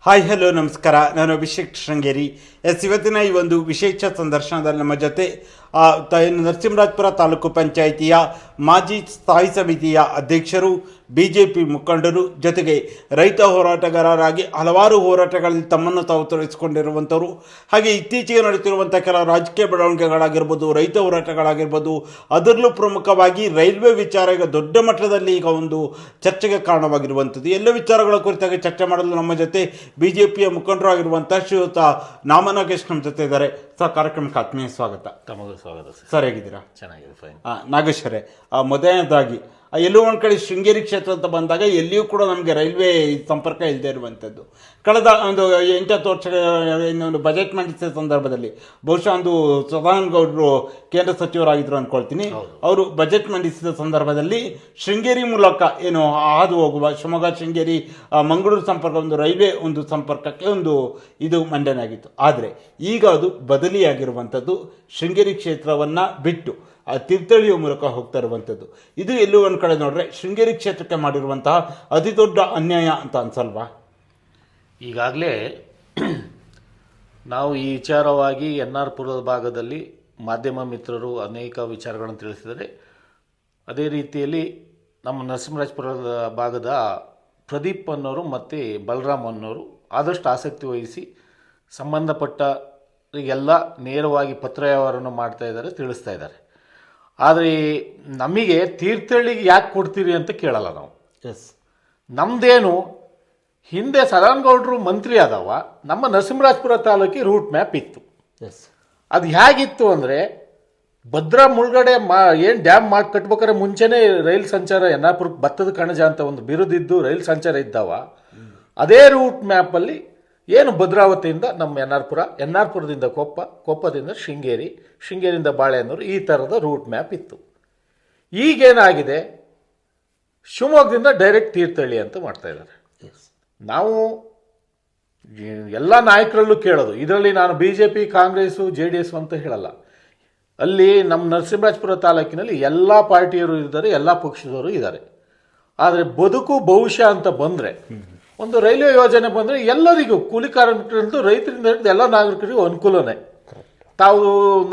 Hi hello ನಮಸ್ಕಾರ. ನಾನು ಅಭಿಷೇಕ್ ಶೃಂಗೇರಿ. ಇವತ್ತಿನ ಈ ಒಂದು ವಿಶೇಷ ಸಂದರ್ಶನದಲ್ಲಿ ನಮ್ಮ ಜೊತೆ ನರಸಿಂಹರಾಜಪುರ ತಾಲೂಕು ಪಂಚಾಯಿತಿಯ ಮಾಜಿ ಸ್ಥಾಯಿ ಸಮಿತಿಯ ಅಧ್ಯಕ್ಷರು, BJP ಮುಖಂಡರು, ಜೊತೆಗೆ ರೈತ ಹೋರಾಟಗಾರರಾಗಿ ಹಲವಾರು ಹೋರಾಟಗಳಲ್ಲಿ ತಮ್ಮನ್ನು ತಾವು ತೊಡಗಿಸಿಕೊಂಡಿರುವಂಥವರು, ಹಾಗೆ ಇತ್ತೀಚೆಗೆ ನಡೆಯುತ್ತಿರುವಂಥ ಕೆಲವು ರಾಜಕೀಯ ಬೆಳವಣಿಗೆಗಳಾಗಿರ್ಬೋದು, ರೈತ ಹೋರಾಟಗಳಾಗಿರ್ಬೋದು, ಅದರಲ್ಲೂ ಪ್ರಮುಖವಾಗಿ ರೈಲ್ವೆ ವಿಚಾರ ಈಗ ದೊಡ್ಡ ಮಟ್ಟದಲ್ಲಿ ಈಗ ಒಂದು ಚರ್ಚೆಗೆ ಕಾರಣವಾಗಿರುವಂಥದ್ದು. ಎಲ್ಲ ವಿಚಾರಗಳ ಕುರಿತಾಗಿ ಚರ್ಚೆ ಮಾಡಲು ನಮ್ಮ ಜೊತೆ BJPಯ ಮುಖಂಡರು ಆಗಿರುವಂಥ ಶ್ರೀಯುತ ನಾಗೇಶ್ ನಮ್ಮ ಜೊತೆ ಇದ್ದಾರೆ. ಸರ್, ಕಾರ್ಯಕ್ರಮಕ್ಕೆ ಆತ್ಮೀಯ ಸ್ವಾಗತ. ತಮಗೂ ಸ್ವಾಗತ ಸರ್, ಹೇಗಿದ್ದೀರಾ? ಚೆನ್ನಾಗಿದೆ, ಫೈನ್. ನಾಗೇಶ್ವರೇ, ಮೊದಲನೇದಾಗಿ ಎಲ್ಲೋ ಒಂದು ಕಡೆ ಶೃಂಗೇರಿ ಕ್ಷೇತ್ರ ಅಂತ ಬಂದಾಗ ಎಲ್ಲಿಯೂ ಕೂಡ ನಮಗೆ ರೈಲ್ವೆ ಸಂಪರ್ಕ ಇಲ್ಲದೆ ಇರುವಂಥದ್ದು. ಕಳೆದ ಒಂದು 8-10 ವರ್ಷಗಳ ಇನ್ನೊಂದು ಬಜೆಟ್ ಮಂಡಿಸಿದ ಸಂದರ್ಭದಲ್ಲಿ ಬಹುಶಃ ಒಂದು ಸದಾನಂದ ಗೌಡರು ಕೇಂದ್ರ ಸಚಿವರಾಗಿದ್ದರು ಅಂದ್ಕೊಳ್ತೀನಿ. ಅವರು ಬಜೆಟ್ ಮಂಡಿಸಿದ ಸಂದರ್ಭದಲ್ಲಿ ಶೃಂಗೇರಿ ಮೂಲಕ ಏನು ಹಾದು ಹೋಗುವ ಶಿವಮೊಗ್ಗ ಶೃಂಗೇರಿ ಮಂಗಳೂರು ಸಂಪರ್ಕ ಒಂದು ರೈಲ್ವೆ ಒಂದು ಸಂಪರ್ಕಕ್ಕೆ ಒಂದು ಇದು ಮಂಡನೆಯಾಗಿತ್ತು. ಆದರೆ ಈಗ ಅದು ಬದಲಿಯಾಗಿರುವಂಥದ್ದು, ಶೃಂಗೇರಿ ಕ್ಷೇತ್ರವನ್ನು ಬಿಟ್ಟು ತೀರ್ಥಹಳ್ಳಿಯ ಮೂಲಕ ಹೋಗ್ತಾ ಇರುವಂಥದ್ದು. ಇದು ಎಲ್ಲೂ ಒಂದು ಕಡೆ ನೋಡ್ರೆ ಶೃಂಗೇರಿ ಕ್ಷೇತ್ರಕ್ಕೆ ಮಾಡಿರುವಂತಹ ಅತಿ ದೊಡ್ಡ ಅನ್ಯಾಯ ಅಂತ ಅನ್ಸಲ್ವಾ? ಈಗಾಗಲೇ ನಾವು ಈ ವಿಚಾರವಾಗಿ NR ಪುರದ ಭಾಗದಲ್ಲಿ ಮಾಧ್ಯಮ ಮಿತ್ರರು ಅನೇಕ ವಿಚಾರಗಳನ್ನು ತಿಳಿಸಿದರೆ, ಅದೇ ರೀತಿಯಲ್ಲಿ ನಮ್ಮ ನರಸಿಂಹರಾಜಪುರದ ಭಾಗದ ಪ್ರದೀಪ್ ಅನ್ನೋರು ಮತ್ತು ಬಲರಾಮ್ ಅನ್ನೋರು ಆದಷ್ಟು ಆಸಕ್ತಿ ವಹಿಸಿ ಸಂಬಂಧಪಟ್ಟ ಎಲ್ಲ ನೇರವಾಗಿ ಪತ್ರ ವ್ಯವಹಾರವನ್ನು ಮಾಡ್ತಾ ಇದ್ದಾರೆ, ತಿಳಿಸ್ತಾ ಇದ್ದಾರೆ. ಆದರೆ ನಮಗೆ ತೀರ್ಥಹಳ್ಳಿಗೆ ಯಾಕೆ ಕೊಡ್ತೀರಿ ಅಂತ ಕೇಳಲ್ಲ ನಾವು. ನಮ್ಮದೇನು ಹಿಂದೆ ಸದಾನಗೌಡರು ಮಂತ್ರಿ ಆದವ, ನಮ್ಮ ನರಸಿಂಹರಾಜಪುರ ತಾಲೂಕಿಗೆ ರೂಟ್ ಮ್ಯಾಪ್ ಇತ್ತು. ಅದು ಹೇಗಿತ್ತು ಅಂದರೆ, ಭದ್ರಾ ಮುಳುಗಡೆ ಏನು ಡ್ಯಾಮ್ ಮಾಡಿ ಕಟ್ಬೇಕಾದ್ರೆ ಮುಂಚೆನೇ ರೈಲ್ ಸಂಚಾರ ಯನ್ನಾಪುರಕ್ಕೆ ಭತ್ತದ ಕಣಜ ಅಂತ ಒಂದು ಬಿರುದಿದ್ದು ರೈಲ್ ಸಂಚಾರ ಇದ್ದಾವ. ಅದೇ ರೂಟ್ ಮ್ಯಾಪಲ್ಲಿ ಏನು ಭದ್ರಾವತಿಯಿಂದ ನಮ್ಮ NR ಪುರದಿಂದ ಕೊಪ್ಪದಿಂದ ಶೃಂಗೇರಿಯಿಂದ ಬಾಳೆಹೊನ್ನೂರು, ಈ ಥರದ ರೂಟ್ ಮ್ಯಾಪ್ ಇತ್ತು. ಈಗೇನಾಗಿದೆ, ಶಿವಮೊಗ್ಗದಿಂದ ಡೈರೆಕ್ಟ್ ತೀರ್ಥಹಳ್ಳಿ ಅಂತ ಮಾಡ್ತಾ ಇದ್ದಾರೆ. ನಾವು ಎಲ್ಲ ನಾಯಕರಲ್ಲೂ ಕೇಳೋದು, ಇದರಲ್ಲಿ ನಾನು BJP, ಕಾಂಗ್ರೆಸ್ಸು, JDS ಅಂತ ಹೇಳಲ್ಲ. ಅಲ್ಲಿ ನಮ್ಮ ನರಸಿಂಹರಾಜಪುರ ತಾಲೂಕಿನಲ್ಲಿ ಎಲ್ಲ ಪಾರ್ಟಿಯವರು ಇದ್ದಾರೆ, ಎಲ್ಲ ಪಕ್ಷದವರು ಇದ್ದಾರೆ. ಆದರೆ ಬದುಕು ಭವಿಷ್ಯ ಅಂತ ಬಂದರೆ, ಒಂದು ರೈಲ್ವೆ ಯೋಜನೆ ಬಂದರೆ ಎಲ್ಲರಿಗೂ, ಕೂಲಿ ಕಾರ್ಮಿಕರಿಂದ ರೈತರಿಂದ ಹಿಡಿದು ಎಲ್ಲ ನಾಗರಿಕರಿಗೂ ಅನುಕೂಲನೇ.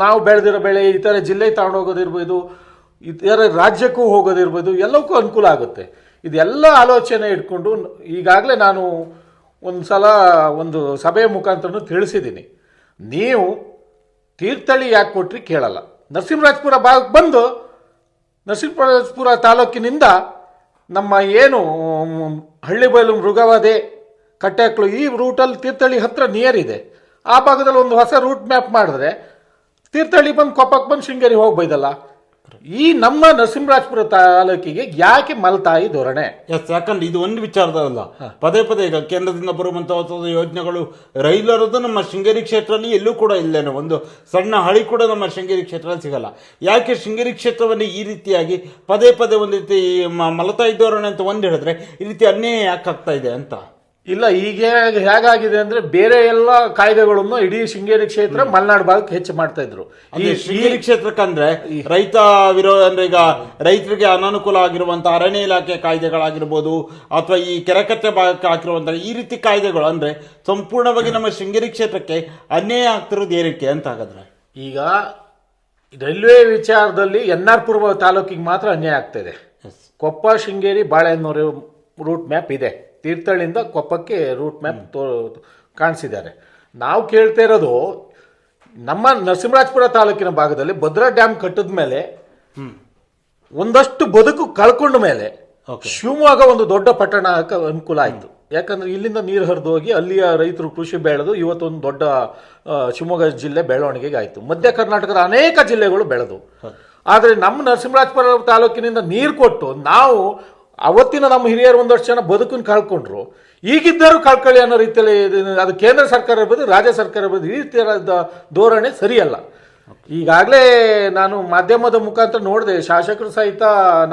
ನಾವು ಬೆಳೆದಿರೋ ಬೆಳೆ ಇತರ ಜಿಲ್ಲೆಗೆ ತಗೊಂಡೋಗೋದಿರ್ಬೋದು, ಇತರ ರಾಜ್ಯಕ್ಕೂ ಹೋಗೋದಿರ್ಬೋದು, ಎಲ್ಲಕ್ಕೂ ಅನುಕೂಲ ಆಗುತ್ತೆ. ಇದೆಲ್ಲ ಆಲೋಚನೆ ಇಟ್ಕೊಂಡು ಈಗಾಗಲೇ ನಾನು ಒಂದು ಸಲ ಒಂದು ಸಭೆಯ ಮುಖಾಂತರ ತಿಳಿಸಿದ್ದೀನಿ. ನೀವು ತೀರ್ಥಹಳ್ಳಿ ಯಾಕೆ ಕೊಟ್ರಿ ಕೇಳಲ್ಲ. ನರಸಿಂಹರಾಜಪುರ ಭಾಗಕ್ಕೆ ಬಂದು ನರಸಿಂಹರಾಜಪುರ ತಾಲೂಕಿನಿಂದ ನಮ್ಮ ಏನು ಹಳ್ಳಿಬೈಲು, ಮೃಗವಧೆ, ಕಟ್ಟೆಕ್ಳು ಈ ರೂಟಲ್ಲಿ ತೀರ್ಥಹಳ್ಳಿ ಹತ್ರ ನಿಯರ್ ಇದೆ. ಆ ಭಾಗದಲ್ಲಿ ಒಂದು ಹೊಸ ರೂಟ್ ಮ್ಯಾಪ್ ಮಾಡಿದ್ರೆ ತೀರ್ಥಹಳ್ಳಿ ಬಂದು ಕೊಪ್ಪಕ್ಕೆ ಬಂದು ಶೃಂಗೇರಿ ಹೋಗ್ಬೋದಲ್ಲ. ಈ ನಮ್ಮ ನರಸಿಂಹರಾಜಪುರ ತಾಲೂಕಿಗೆ ಯಾಕೆ ಮಲ್ತಾಯಿ ಧೋರಣೆ? ಯಾಕಂದ್ರೆ ಇದು ಒಂದು ವಿಚಾರದಲ್ಲ, ಪದೇ ಪದೇ ಈಗ ಕೇಂದ್ರದಿಂದ ಬರುವಂತಹ ಹೊಸ ಯೋಜನೆಗಳು ರೈಲರದು ನಮ್ಮ ಶೃಂಗೇರಿ ಕ್ಷೇತ್ರದಲ್ಲಿ ಎಲ್ಲೂ ಕೂಡ ಇಲ್ಲೇನೋ ಒಂದು ಸಣ್ಣ ಹಳಿ ಕೂಡ ನಮ್ಮ ಶೃಂಗೇರಿ ಕ್ಷೇತ್ರದಲ್ಲಿ ಸಿಗಲ್ಲ. ಯಾಕೆ ಶೃಂಗೇರಿ ಕ್ಷೇತ್ರವನ್ನು ಈ ರೀತಿಯಾಗಿ ಪದೇ ಪದೇ ಒಂದು ರೀತಿ ಮಲತಾಯಿ ಧೋರಣೆ ಅಂತ ಒಂದು ಹೇಳಿದ್ರೆ ಈ ರೀತಿ ಅನ್ಯಾಯ ಯಾಕೆ ಆಗ್ತಾ ಇದೆ ಅಂತ? ಇಲ್ಲ, ಈಗ ಹೇಗಾಗಿದೆ ಅಂದ್ರೆ, ಬೇರೆ ಎಲ್ಲ ಕಾಯ್ದೆಗಳನ್ನು ಇಡೀ ಶೃಂಗೇರಿ ಕ್ಷೇತ್ರ ಮಲೆನಾಡು ಭಾಗಕ್ಕೆ ಹೆಚ್ಚು ಮಾಡ್ತಾ ಇದ್ರು. ಈ ಶೃಂಗೇರಿ ಕ್ಷೇತ್ರಕ್ಕಂದ್ರೆ ರೈತ ವಿರೋಧ ಅಂದ್ರೆ ಈಗ ರೈತರಿಗೆ ಅನಾನುಕೂಲ ಆಗಿರುವಂತಹ ಅರಣ್ಯ ಇಲಾಖೆ ಕಾಯ್ದೆಗಳಾಗಿರ್ಬೋದು, ಅಥವಾ ಈ ಕೆರೆಕಟ್ಟೆ ಭಾಗಕ್ಕೆ ಹಾಕಿರುವಂತಹ ಈ ರೀತಿ ಕಾಯ್ದೆಗಳು ಅಂದ್ರೆ ಸಂಪೂರ್ಣವಾಗಿ ನಮ್ಮ ಶೃಂಗೇರಿ ಕ್ಷೇತ್ರಕ್ಕೆ ಅನ್ಯಾಯ ಆಗ್ತಿರೋದು ಏನಕ್ಕೆ ಅಂತ ಹಾಗಾದ್ರೆ? ಈಗ ರೈಲ್ವೆ ವಿಚಾರದಲ್ಲಿ NR ಪುರ ತಾಲೂಕಿಗೆ ಮಾತ್ರ ಅನ್ಯಾಯ ಆಗ್ತಾ ಇದೆ. ಕೊಪ್ಪ, ಶೃಂಗೇರಿ, ಬಾಳೆಹೊನ್ನೂರು ರೂಟ್ ಮ್ಯಾಪ್ ಇದೆ. ತೀರ್ಥಹಳ್ಳಿಯಿಂದ ಕೊಪ್ಪಕ್ಕೆ ರೂಟ್ ಮ್ಯಾಪ್ ಕಾಣಿಸಿದ್ದಾರೆ. ನಾವು ಕೇಳ್ತಾ ಇರೋದು, ನಮ್ಮ ನರಸಿಂಹರಾಜಪುರ ತಾಲೂಕಿನ ಭಾಗದಲ್ಲಿ ಭದ್ರಾ ಡ್ಯಾಮ್ ಕಟ್ಟಿದ ಮೇಲೆ ಒಂದಷ್ಟು ಬದುಕು ಕಳ್ಕೊಂಡ ಮೇಲೆ ಶಿವಮೊಗ್ಗ ಒಂದು ದೊಡ್ಡ ಪಟ್ಟಣ ಅನುಕೂಲ ಆಯಿತು. ಯಾಕಂದ್ರೆ ಇಲ್ಲಿಂದ ನೀರು ಹರಿದು ಹೋಗಿ ಅಲ್ಲಿಯ ರೈತರು ಕೃಷಿ ಬೆಳೆದು ಇವತ್ತೊಂದು ದೊಡ್ಡ ಶಿವಮೊಗ್ಗ ಜಿಲ್ಲೆ ಬೆಳವಣಿಗೆಗೆ ಆಯಿತು. ಮಧ್ಯ ಕರ್ನಾಟಕದ ಅನೇಕ ಜಿಲ್ಲೆಗಳು ಬೆಳೆದು. ಆದರೆ ನಮ್ಮ ನರಸಿಂಹರಾಜಪುರ ತಾಲೂಕಿನಿಂದ ನೀರು ಕೊಟ್ಟು ನಾವು ಅವತ್ತಿನ ನಮ್ಮ ಹಿರಿಯರು ಒಂದಷ್ಟು ಜನ ಬದುಕನ್ನು ಕಳ್ಕೊಂಡ್ರು. ಈಗಿದ್ದರೂ ಕಳ್ಕೊಳ್ಳಿ ಅನ್ನೋ ರೀತಿಯಲ್ಲಿ ಅದು ಕೇಂದ್ರ ಸರ್ಕಾರ ಇರ್ಬೋದು, ರಾಜ್ಯ ಸರ್ಕಾರ ಇರ್ಬೋದು, ಈ ಥರದ ಧೋರಣೆ ಸರಿಯಲ್ಲ. ಈಗಾಗಲೇ ನಾನು ಮಾಧ್ಯಮದ ಮುಖಾಂತರ ನೋಡಿದೆ, ಶಾಸಕರು ಸಹಿತ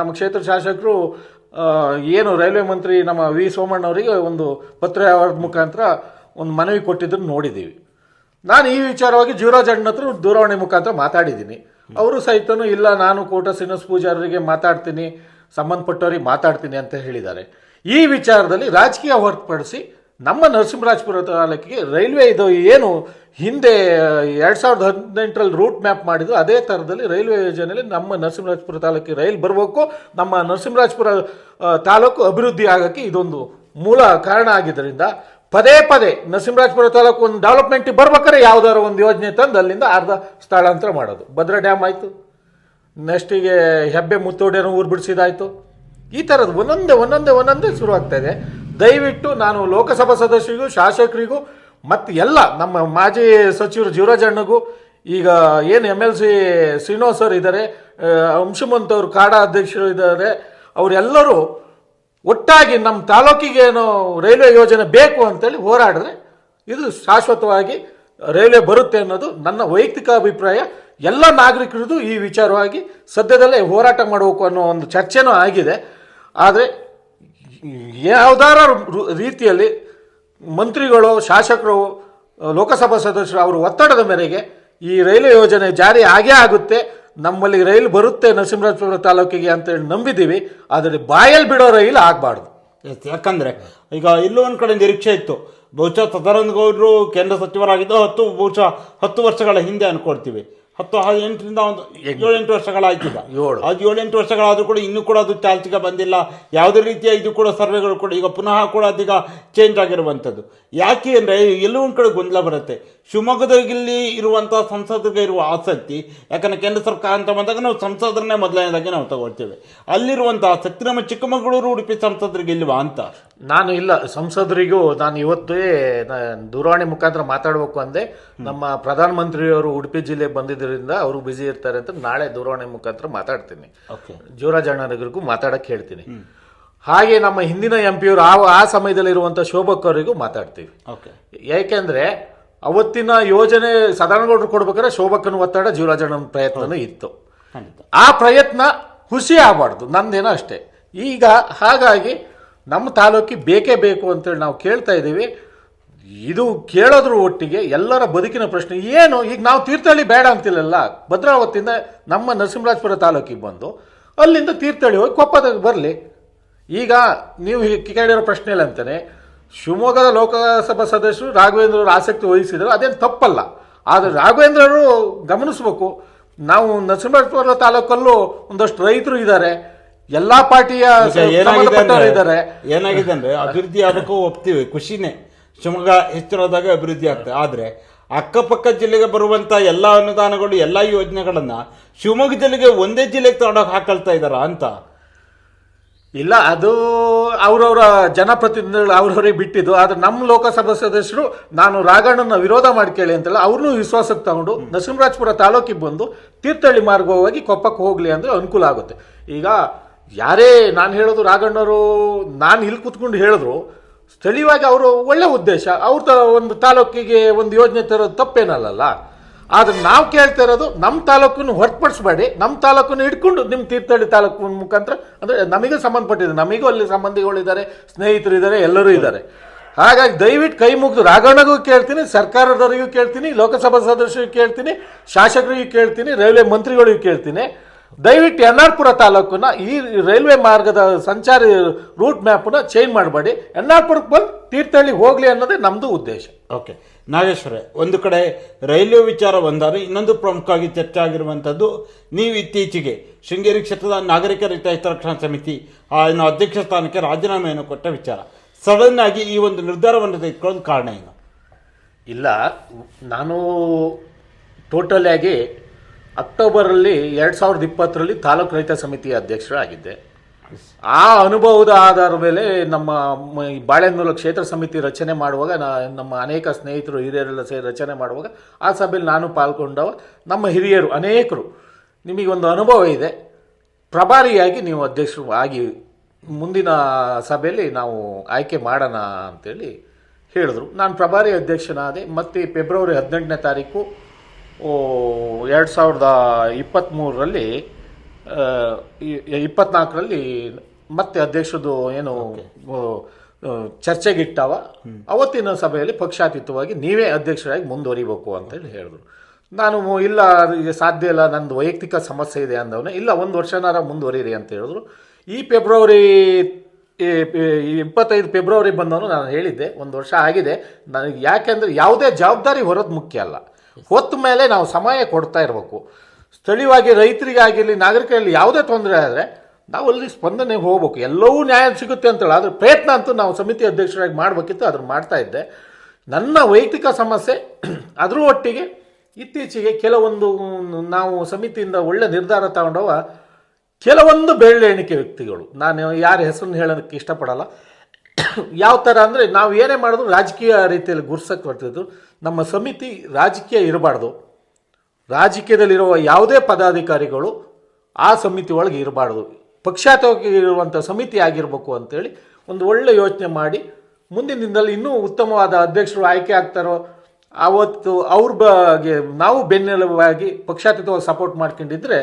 ನಮ್ಮ ಕ್ಷೇತ್ರ ಶಾಸಕರು ಏನು ರೈಲ್ವೆ ಮಂತ್ರಿ ನಮ್ಮ V ಸೋಮಣ್ಣವರಿಗೆ ಒಂದು ಪತ್ರ ಮುಖಾಂತರ ಒಂದು ಮನವಿ ಕೊಟ್ಟಿದ್ದನ್ನು ನೋಡಿದ್ದೀವಿ. ನಾನು ಈ ವಿಚಾರವಾಗಿ ಜೀವರಾಜ್ ಅಣ್ಣ ಹತ್ರ ದೂರವಾಣಿ ಮುಖಾಂತರ ಮಾತಾಡಿದ್ದೀನಿ. ಅವರು ಸಹಿತನೂ ಇಲ್ಲ, ನಾನು ಕೋಟ ಶ್ರೀನಿವಾಸ ಪೂಜಾರಿಗೆ ಮಾತಾಡ್ತೀನಿ, ಸಂಬಂಧಪಟ್ಟವರಿಗೆ ಮಾತಾಡ್ತೀನಿ ಅಂತ ಹೇಳಿದ್ದಾರೆ. ಈ ವಿಚಾರದಲ್ಲಿ ರಾಜಕೀಯ ಹೊರತುಪಡಿಸಿ ನಮ್ಮ ನರಸಿಂಹರಾಜಪುರ ತಾಲೂಕಿಗೆ ರೈಲ್ವೆ ಇದು ಏನು ಹಿಂದೆ 2018ರಲ್ಲಿ ರೂಟ್ ಮ್ಯಾಪ್ ಮಾಡಿದ್ರು ಅದೇ ಥರದಲ್ಲಿ ರೈಲ್ವೆ ಯೋಜನೆಯಲ್ಲಿ ನಮ್ಮ ನರಸಿಂಹರಾಜಪುರ ತಾಲೂಕಿಗೆ ರೈಲು ಬರಬೇಕು, ನಮ್ಮ ನರಸಿಂಹರಾಜಪುರ ತಾಲೂಕು ಅಭಿವೃದ್ಧಿ ಆಗೋಕ್ಕೆ ಇದೊಂದು ಮೂಲ ಕಾರಣ ಆಗಿದ್ದರಿಂದ ಪದೇ ಪದೇ ನರಸಿಂಹರಾಜಪುರ ತಾಲೂಕು ಒಂದು ಡೆವಲಪ್ಮೆಂಟಿಗೆ ಬರ್ಬೇಕಾದ್ರೆ ಯಾವ್ದಾದ್ರು ಒಂದು ಯೋಜನೆ ತಂದು ಅಲ್ಲಿಂದ ಅರ್ಧ ಸ್ಥಳಾಂತರ ಮಾಡೋದು. ಭದ್ರಾ ಡ್ಯಾಮ್ ಆಯಿತು, ನೆಕ್ಸ್ಟಿಗೆ ಹೆಬ್ಬೆ ಮುತ್ತೋಡಿಯನ್ನು ಊರು ಬಿಡಿಸಿದಾಯಿತು. ಈ ಥರದ್ದು ಒಂದೊಂದೇ ಶುರು ಆಗ್ತಾ ಇದೆ. ದಯವಿಟ್ಟು ನಾನು ಲೋಕಸಭಾ ಸದಸ್ಯರಿಗೂ ಶಾಸಕರಿಗೂ ಮತ್ತು ಎಲ್ಲ ನಮ್ಮ ಮಾಜಿ ಸಚಿವರು ಜೀವರಾಜಣ್ಣಗೂ, ಈಗ ಏನು MLC ಶ್ರೀನಿವಾಸ್ ಅವರು ಇದ್ದಾರೆ, ಅಂಶುಮಂತ್ ಅವರು ಕಾಡಾ ಅಧ್ಯಕ್ಷರು ಇದ್ದಾರೆ, ಅವರೆಲ್ಲರೂ ಒಟ್ಟಾಗಿ ನಮ್ಮ ತಾಲೂಕಿಗೆ ಏನೋ ರೈಲ್ವೆ ಯೋಜನೆ ಬೇಕು ಅಂತೇಳಿ ಹೋರಾಡಿದ್ರೆ ಇದು ಶಾಶ್ವತವಾಗಿ ರೈಲ್ವೆ ಬರುತ್ತೆ ಅನ್ನೋದು ನನ್ನ ವೈಯಕ್ತಿಕ ಅಭಿಪ್ರಾಯ. ಎಲ್ಲ ನಾಗರಿಕರದು ಈ ವಿಚಾರವಾಗಿ ಸದ್ಯದಲ್ಲೇ ಹೋರಾಟ ಮಾಡಬೇಕು ಅನ್ನೋ ಒಂದು ಚರ್ಚೆನೂ ಆಗಿದೆ. ಆದರೆ ಯಾವುದಾರ ರೀತಿಯಲ್ಲಿ ಮಂತ್ರಿಗಳು, ಶಾಸಕರು, ಲೋಕಸಭಾ ಸದಸ್ಯರು ಅವರ ಒತ್ತಡದ ಮೇರೆಗೆ ಈ ರೈಲ್ವೆ ಯೋಜನೆ ಜಾರಿ ಆಗೇ ಆಗುತ್ತೆ, ನಮ್ಮಲ್ಲಿ ರೈಲು ಬರುತ್ತೆ ನರಸಿಂಹರಾಜಪುರ ತಾಲೂಕಿಗೆ ಅಂತೇಳಿ ನಂಬಿದ್ದೀವಿ. ಆದರೆ ಬಾಯಲ್ಲಿ ಬಿಡೋ ರೈಲು ಆಗಬಾರ್ದು. ಯಾಕಂದರೆ ಈಗ ಎಲ್ಲೋ ಒಂದು ಕಡೆ ನಿರೀಕ್ಷೆ ಇತ್ತು, ಬಹುಶಃ ಸದಾನಂದ ಗೌಡರು ಕೇಂದ್ರ ಸಚಿವರಾಗಿದ್ದು ಬಹುಶಃ 10 ವರ್ಷಗಳ ಹಿಂದೆ ಅನ್ಕೊಳ್ತೀವಿ. 8ರಿಂದ ಒಂದು 7-8 ವರ್ಷಗಳಾಯ್ತಿಲ್ಲ. ಅದು 7-8 ವರ್ಷಗಳಾದರೂ ಕೂಡ ಇನ್ನೂ ಕೂಡ ಅದು ಚಾಲ್ತಿಗೆ ಬಂದಿಲ್ಲ. ಯಾವುದೇ ರೀತಿಯ ಇದು ಕೂಡ ಸರ್ವೆಗಳು ಕೂಡ ಈಗ ಪುನಃ ಕೂಡ ಅದೀಗ ಚೇಂಜ್ ಆಗಿರುವಂಥದ್ದು. ಯಾಕೆ ಅಂದರೆ ಎಲ್ಲೋ ಒಂದು ಕಡೆ ಗೊಂದಲ ಬರುತ್ತೆ. ಶಿವಮೊಗ್ಗದಲ್ಲಿ ಇರುವಂಥ ಸಂಸದರಿಗೆ ಇರುವ ಆಸಕ್ತಿ, ಯಾಕಂದರೆ ಕೇಂದ್ರ ಸರ್ಕಾರ ಅಂತ ಬಂದಾಗ ನಾವು ಸಂಸದರನ್ನೇ ಮೊದಲನೇದಾಗಿ ನಾವು ತಗೊಳ್ತೇವೆ. ಅಲ್ಲಿರುವಂಥ ಆಸಕ್ತಿ ನಮ್ಮ ಚಿಕ್ಕಮಗಳೂರು, ಉಡುಪಿ ಸಂಸದರಿಗೆ ಇಲ್ವಾ ಅಂತ. ನಾನು ಇಲ್ಲ, ಸಂಸದರಿಗೂ ನಾನು ಇವತ್ತೇ ದೂರವಾಣಿ ಮುಖಾಂತರ ಮಾತಾಡಬೇಕು ಅಂದೆ. ನಮ್ಮ ಪ್ರಧಾನಮಂತ್ರಿಯವರು ಉಡುಪಿ ಜಿಲ್ಲೆಗೆ ಬಂದಿದ್ದರಿಂದ ಅವರು ಬ್ಯುಸಿ ಇರ್ತಾರೆ ಅಂತ ನಾಳೆ ದೂರವಾಣಿ ಮುಖಾಂತರ ಮಾತಾಡ್ತೀನಿ. ಜೀವರಾಜಣ್ಣರಿಗೂ ಮಾತಾಡಕ್ಕೆ ಹೇಳ್ತೀನಿ. ಹಾಗೆ ನಮ್ಮ ಹಿಂದಿನ MP ಅವರು ಆ ಸಮಯದಲ್ಲಿ ಇರುವಂಥ ಶೋಭಕ್ ಅವರಿಗೂ ಮಾತಾಡ್ತೀವಿ. ಯಾಕೆಂದ್ರೆ ಅವತ್ತಿನ ಯೋಜನೆ ಸದಾನಗೌಡರು ಕೊಡ್ಬೇಕಾದ್ರೆ ಶೋಭಕ್ಕನ ಒತ್ತಡ, ಜೀವರಾಜಣ್ಣನ ಪ್ರಯತ್ನನೂ ಇತ್ತು. ಆ ಪ್ರಯತ್ನ ಹುಸಿ ಆಗಬಾರ್ದು, ನಂದೇನೋ ಅಷ್ಟೇ. ಈಗ ಹಾಗಾಗಿ ನಮ್ಮ ತಾಲೂಕಿಗೆ ಬೇಕೇ ಬೇಕು ಅಂತೇಳಿ ನಾವು ಕೇಳ್ತಾ ಇದ್ದೀವಿ. ಇದು ಕೇಳೋದ್ರ ಒಟ್ಟಿಗೆ ಎಲ್ಲರ ಬದುಕಿನ ಪ್ರಶ್ನೆ ಏನು, ಈಗ ನಾವು ತೀರ್ಥಹಳ್ಳಿ ಬೇಡ ಅಂತಿಲ್ಲಲ್ಲ, ಭದ್ರಾವತಿಯಿಂದ ನಮ್ಮ ನರಸಿಂಹರಾಜಪುರ ತಾಲೂಕಿಗೆ ಬಂದು ಅಲ್ಲಿಂದ ತೀರ್ಥಹಳ್ಳಿ ಹೋಗಿ ಕೊಪ್ಪದಾಗ ಬರಲಿ. ಈಗ ನೀವು ಕೇಳಿರೋ ಪ್ರಶ್ನೆ ಇಲ್ಲ ಅಂತಾನೆ ಶಿವಮೊಗ್ಗದ ಲೋಕಸಭಾ ಸದಸ್ಯರು ರಾಘವೇಂದ್ರವರು ಆಸಕ್ತಿ ವಹಿಸಿದ್ರು, ಅದೇನು ತಪ್ಪಲ್ಲ. ಆದರೆ ರಾಘವೇಂದ್ರರು ಗಮನಿಸ್ಬೇಕು, ನಾವು ನರಸಿಂಹರಾಜಪುರ ತಾಲೂಕಲ್ಲೂ ಒಂದಷ್ಟು ರೈತರು ಇದ್ದಾರೆ, ಎಲ್ಲಾ ಪಾರ್ಟಿಯ ಇದ್ದಾರೆ. ಏನಾಗಿದೆ ಅಂದ್ರೆ ಅಭಿವೃದ್ಧಿ ಆಗಬೇಕು ಒಪ್ತೀವಿ, ಖುಷಿನೇ. ಶಿವಮೊಗ್ಗ ಹೆಚ್ಚಿರೋದಾಗ ಅಭಿವೃದ್ಧಿ ಆಗ್ತದೆ. ಆದರೆ ಅಕ್ಕಪಕ್ಕ ಜಿಲ್ಲೆಗೆ ಬರುವಂತ ಎಲ್ಲ ಅನುದಾನಗಳು, ಎಲ್ಲ ಯೋಜನೆಗಳನ್ನ ಶಿವಮೊಗ್ಗ ಜಿಲ್ಲೆಗೆ ಒಂದೇ ಜಿಲ್ಲೆಗೆ ತಗೊಂಡೋಗಿ ಹಾಕೊಳ್ತಾ ಇದ್ದಾರ ಅಂತ. ಇಲ್ಲ, ಅದು ಅವರವರ ಜನಪ್ರತಿನಿಧಿಗಳು ಅವ್ರವ್ರಿಗೆ ಬಿಟ್ಟಿದ್ದು. ಆದರೆ ನಮ್ಮ ಲೋಕಸಭಾ ಸದಸ್ಯರು ನಾನು ರಾಘಣ್ಣನ ವಿರೋಧ ಮಾಡಿ ಕೇಳಿ ಅಂತಲ್ಲ, ಅವ್ರನ್ನೂ ವಿಶ್ವಾಸಕ್ಕೆ ತಗೊಂಡು ನರಸಿಂಹರಾಜಪುರ ತಾಲೂಕಿಗೆ ಬಂದು ತೀರ್ಥಹಳ್ಳಿ ಮಾರ್ಗವಾಗಿ ಕೊಪ್ಪಕ್ಕೆ ಹೋಗ್ಲಿ ಅಂದರೆ ಅನುಕೂಲ ಆಗುತ್ತೆ. ಈಗ ಯಾರೇ ನಾನು ಹೇಳೋದು, ರಾಘಣ್ಣವರು ನಾನು ಇಲ್ಲಿ ಕೂತ್ಕೊಂಡು ಹೇಳಿದ್ರು, ಸ್ಥಳೀಯವಾಗಿ ಅವರು ಒಳ್ಳೆ ಉದ್ದೇಶ, ಅವ್ರ ಒಂದು ತಾಲೂಕಿಗೆ ಒಂದು ಯೋಜನೆ ತರೋದು ತಪ್ಪೇನಲ್ಲ. ಆದರೆ ನಾವು ಕೇಳ್ತಾ ಇರೋದು ನಮ್ಮ ತಾಲೂಕನ್ನು ಹೊರತುಪಡಿಸಬೇಡಿ, ನಮ್ಮ ತಾಲೂಕನ್ನು ಹಿಡ್ಕೊಂಡು ನಿಮ್ಮ ತೀರ್ಥಹಳ್ಳಿ ತಾಲೂಕು ಮುಖಾಂತರ, ಅಂದರೆ ನಮಗೂ ಸಂಬಂಧಪಟ್ಟಿದೆ, ನಮಗೂ ಅಲ್ಲಿ ಸಂಬಂಧಿಗಳಿದ್ದಾರೆ, ಸ್ನೇಹಿತರು ಇದ್ದಾರೆ, ಎಲ್ಲರೂ ಇದ್ದಾರೆ. ಹಾಗಾಗಿ ದಯವಿಟ್ಟು ಕೈ ಮುಗಿದು ರಾಘಣ್ಣಗೂ ಕೇಳ್ತೀನಿ, ಸರ್ಕಾರದವರಿಗೂ ಕೇಳ್ತೀನಿ, ಲೋಕಸಭಾ ಸದಸ್ಯರಿಗೂ ಕೇಳ್ತೀನಿ, ಶಾಸಕರಿಗೂ ಕೇಳ್ತೀನಿ, ರೈಲ್ವೆ ಮಂತ್ರಿಗಳಿಗೂ ಕೇಳ್ತೀನಿ, ದಯವಿಟ್ಟು ಎನ್ನಾರ್ಪುರ ತಾಲೂಕನ್ನ ಈ ರೈಲ್ವೆ ಮಾರ್ಗದ ಸಂಚಾರಿ ರೂಟ್ ಮ್ಯಾಪನ್ನ ಚೇಂಜ್ ಮಾಡಬೇಡಿ, ಎನ್ನಾರ್ಪುರಕ್ಕೆ ಬಂದು ತೀರ್ಥಹಳ್ಳಿ ಹೋಗಲಿ ಅನ್ನೋದೇ ನಮ್ಮದು ಉದ್ದೇಶ. ಓಕೆ ನಾಗೇಶ್ವರೇ, ಒಂದು ಕಡೆ ರೈಲ್ವೆ ವಿಚಾರ ಬಂದರೆ ಇನ್ನೊಂದು ಪ್ರಮುಖವಾಗಿ ಚರ್ಚೆ ಆಗಿರುವಂಥದ್ದು, ನೀವು ಇತ್ತೀಚೆಗೆ ಶೃಂಗೇರಿ ಕ್ಷೇತ್ರದ ನಾಗರಿಕ ಹಿತರಕ್ಷಣಾ ಸಮಿತಿ ಅಧ್ಯಕ್ಷ ಸ್ಥಾನಕ್ಕೆ ರಾಜೀನಾಮೆಯನ್ನು ಕೊಟ್ಟ ವಿಚಾರ, ಸಡನ್ ಆಗಿ ಈ ಒಂದು ನಿರ್ಧಾರವನ್ನು ತೆಗೆದುಕೊಳ್ಳೋದು ಕಾರಣ ಏನು? ಇಲ್ಲ, ನಾನು ಟೋಟಲ್ ಆಗಿ ಅಕ್ಟೋಬರಲ್ಲಿ 2020ರಲ್ಲಿ ತಾಲೂಕು ರೈತ ಸಮಿತಿಯ ಅಧ್ಯಕ್ಷರಾಗಿದ್ದೆ. ಆ ಅನುಭವದ ಆಧಾರದ ಮೇಲೆ ನಮ್ಮ ಬಾಳೆಹೊನ್ನೂರು ಕ್ಷೇತ್ರ ಸಮಿತಿ ರಚನೆ ಮಾಡುವಾಗ ನಮ್ಮ ಅನೇಕ ಸ್ನೇಹಿತರು ಹಿರಿಯರೆಲ್ಲ ಸೇರಿ ರಚನೆ ಮಾಡುವಾಗ ಆ ಸಭೆಯಲ್ಲಿ ನಾನು ಪಾಲ್ಗೊಂಡವ. ನಮ್ಮ ಹಿರಿಯರು ಅನೇಕರು, ನಿಮಗೊಂದು ಅನುಭವ ಇದೆ, ಪ್ರಭಾರಿಯಾಗಿ ನೀವು ಅಧ್ಯಕ್ಷರು ಆಗಿ ಮುಂದಿನ ಸಭೆಯಲ್ಲಿ ನಾವು ಆಯ್ಕೆ ಮಾಡೋಣ ಅಂತೇಳಿ ಹೇಳಿದ್ರು. ನಾನು ಪ್ರಭಾರಿ ಅಧ್ಯಕ್ಷನಾದೆ. ಮತ್ತು ಫೆಬ್ರವರಿ 18ನೇ ತಾರೀಕು 2023ರಲ್ಲಿ 24ರಲ್ಲಿ ಮತ್ತೆ ಅಧ್ಯಕ್ಷದ್ದು ಏನು ಚರ್ಚೆಗಿಟ್ಟವ. ಅವತ್ತಿನ ಸಭೆಯಲ್ಲಿ ಪಕ್ಷಾತೀತವಾಗಿ ನೀವೇ ಅಧ್ಯಕ್ಷರಾಗಿ ಮುಂದುವರಿಬೇಕು ಅಂತೇಳಿ ಹೇಳಿದ್ರು. ನಾನು ಇಲ್ಲ, ಸಾಧ್ಯ ಇಲ್ಲ, ನಂದು ವೈಯಕ್ತಿಕ ಸಮಸ್ಯೆ ಇದೆ ಅಂದವನೇ. ಇಲ್ಲ, 1 ವರ್ಷನಾರ ಮುಂದುವರಿರಿ ಅಂತ ಹೇಳಿದ್ರು. ಈ ಫೆಬ್ರವರಿ ಈ 25 ಫೆಬ್ರವರಿ ಬಂದವನು ನಾನು ಹೇಳಿದ್ದೆ, 1 ವರ್ಷ ಆಗಿದೆ ನನಗೆ. ಯಾಕೆಂದರೆ ಯಾವುದೇ ಜವಾಬ್ದಾರಿ ಹೊರೋದು ಮುಖ್ಯ ಅಲ್ಲ, ಹೊತ್ತ ಮೇಲೆ ನಾವು ಸಮಯ ಕೊಡ್ತಾ ಇರಬೇಕು. ಸ್ಥಳೀಯವಾಗಿ ರೈತರಿಗಾಗಿರಲಿ ನಾಗರಿಕರಲ್ಲಿ ಯಾವುದೇ ತೊಂದರೆ ಆದರೆ ನಾವು ಅಲ್ಲಿ ಸ್ಪಂದನೆ ಹೋಗ್ಬೇಕು. ಎಲ್ಲವೂ ನ್ಯಾಯ ಸಿಗುತ್ತೆ ಅಂತೇಳಿ ಅದ್ರ ಪ್ರಯತ್ನ ಅಂತೂ ನಾವು ಸಮಿತಿ ಅಧ್ಯಕ್ಷರಾಗಿ ಮಾಡಬೇಕಿತ್ತು, ಅದನ್ನು ಮಾಡ್ತಾ ಇದ್ದೆ. ನನ್ನ ವೈಯಕ್ತಿಕ ಸಮಸ್ಯೆ ಅದ್ರ ಒಟ್ಟಿಗೆ ಇತ್ತೀಚೆಗೆ ಕೆಲವೊಂದು ನಾವು ಸಮಿತಿಯಿಂದ ಒಳ್ಳೆ ನಿರ್ಧಾರ ತಗೊಂಡವ ಕೆಲವೊಂದು ಬೆರಳೆಣಿಕೆ ವ್ಯಕ್ತಿಗಳು, ನಾನು ಯಾರ ಹೆಸರನ್ನು ಹೇಳೋದಕ್ಕೆ ಇಷ್ಟಪಡಲ್ಲ, ಯಾವ ಥರ ಅಂದರೆ ನಾವು ಏನೇ ಮಾಡಿದ್ರು ರಾಜಕೀಯ ರೀತಿಯಲ್ಲಿ ಗುರ್ಸಕ್ಕೆ ಬರ್ತಿದ್ರು. ನಮ್ಮ ಸಮಿತಿ ರಾಜಕೀಯ ಇರಬಾರ್ದು, ರಾಜಕೀಯದಲ್ಲಿರುವ ಯಾವುದೇ ಪದಾಧಿಕಾರಿಗಳು ಆ ಸಮಿತಿ ಒಳಗೆ ಇರಬಾರ್ದು, ಪಕ್ಷಾತೀತವಾಗಿ ಇರುವಂಥ ಸಮಿತಿ ಆಗಿರಬೇಕು ಅಂತೇಳಿ ಒಂದು ಒಳ್ಳೆ ಯೋಚನೆ ಮಾಡಿ ಮುಂದಿನ ದಿನದಲ್ಲಿ ಇನ್ನೂ ಉತ್ತಮವಾದ ಅಧ್ಯಕ್ಷರು ಆಯ್ಕೆ ಆಗ್ತಾರೋ ಆವತ್ತು ಅವ್ರ ಬಗ್ಗೆ ನಾವು ಬೆನ್ನೆಲುಬಾಗಿ ಪಕ್ಷಾತೀತವಾಗಿ ಸಪೋರ್ಟ್ ಮಾಡ್ಕೊಂಡಿದ್ರೆ